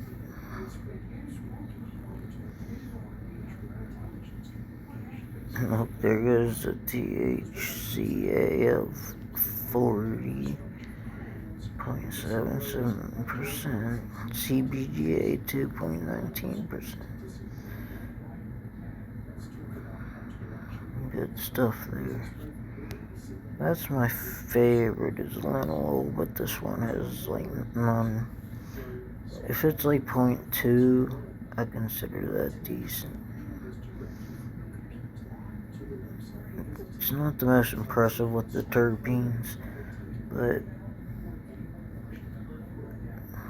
Oh, there goes the THCA of 40.77%, CBGA 2.19%. Good stuff there. That's my favorite is linalool, but this one has like none. If it's like 0.2, I consider that decent. It's not the most impressive with the terpenes, but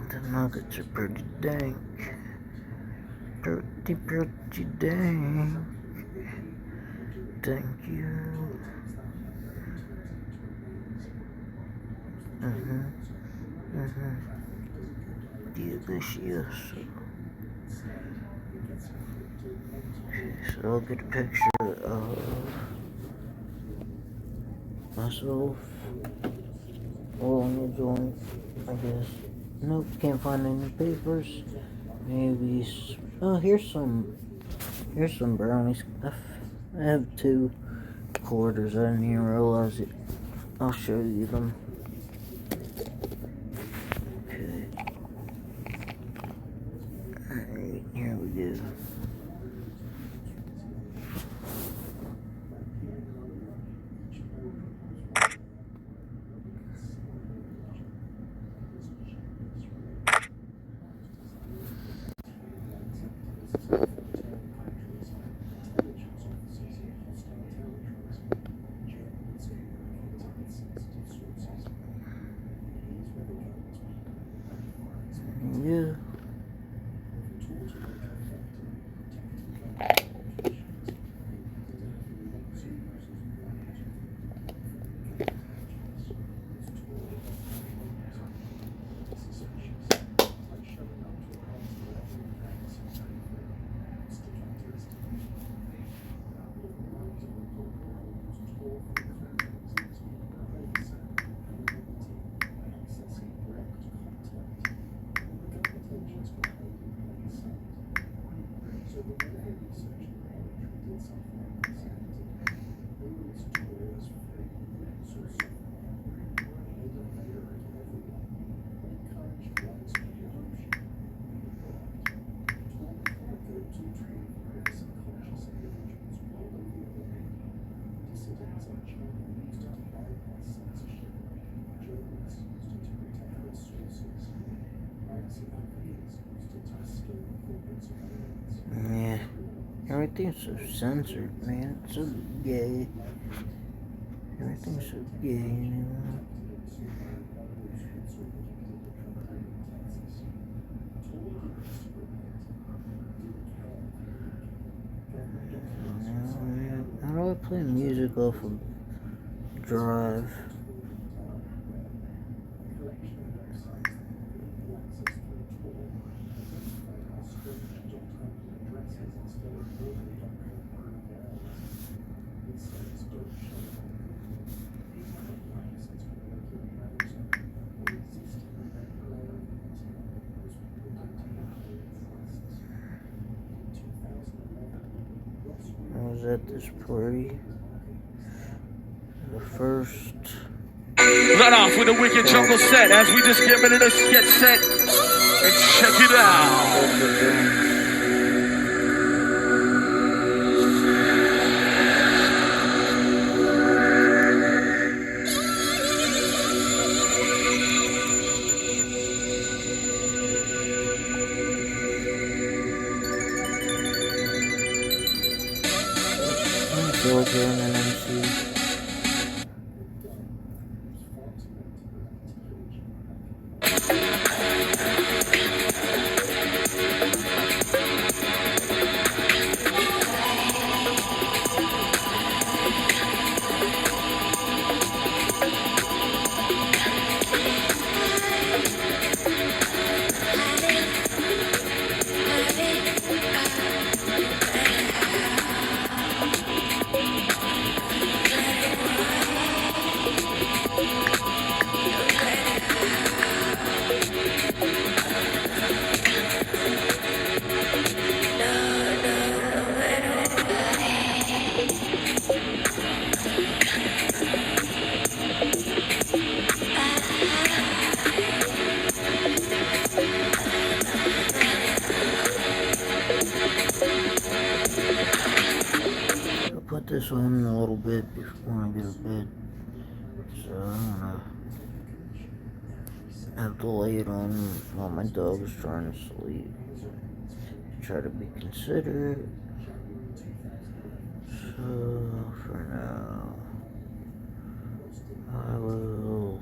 the nuggets are pretty dank. Pretty dank. Thank you. Delicious. Okay, so I'll get a picture of myself rolling a joint, I guess. Nope, can't find any papers. Maybe. Oh, here's some brownies. I have 2 quarters. I didn't even realize it. I'll show you them. Okay. Alright, here we go. Yeah. Yeah. Everything's so censored, man. It's so gay. Everything's so gay anymore. How do I play music off of Drive? at this party. The first. Let off with a wicked jungle set as we just get ready to get set and check it out. Georgia and then MC. Put this on a little bit before I go to bed, so I'm gonna have to lay it on while my dog is trying to sleep. Try to be considerate. So for now, I will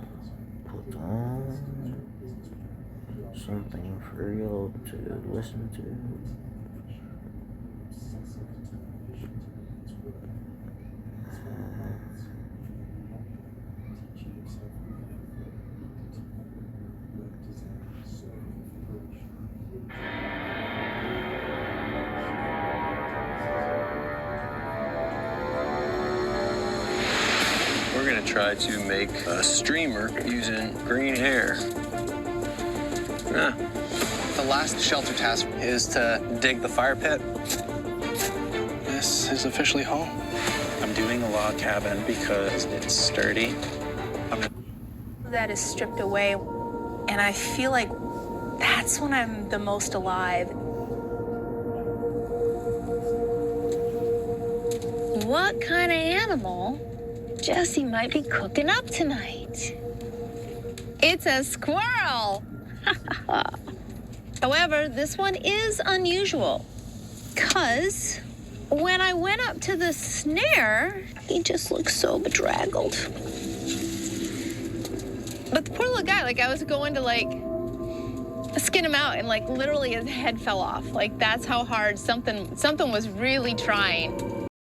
put on something for y'all to listen to. We're gonna try to make a streamer using green hair. The last shelter task is to dig the fire pit. This is officially home. I'm doing a log cabin because it's sturdy. That is stripped away, and I feel like that's when I'm the most alive. What kind of animal Jesse might be cooking up tonight? It's a squirrel! However, this one is unusual, because when I went up to the snare, he just looked so bedraggled. But the poor little guy, like, I was going to, like, skin him out, and, like, literally his head fell off. Like, that's how hard something was really trying.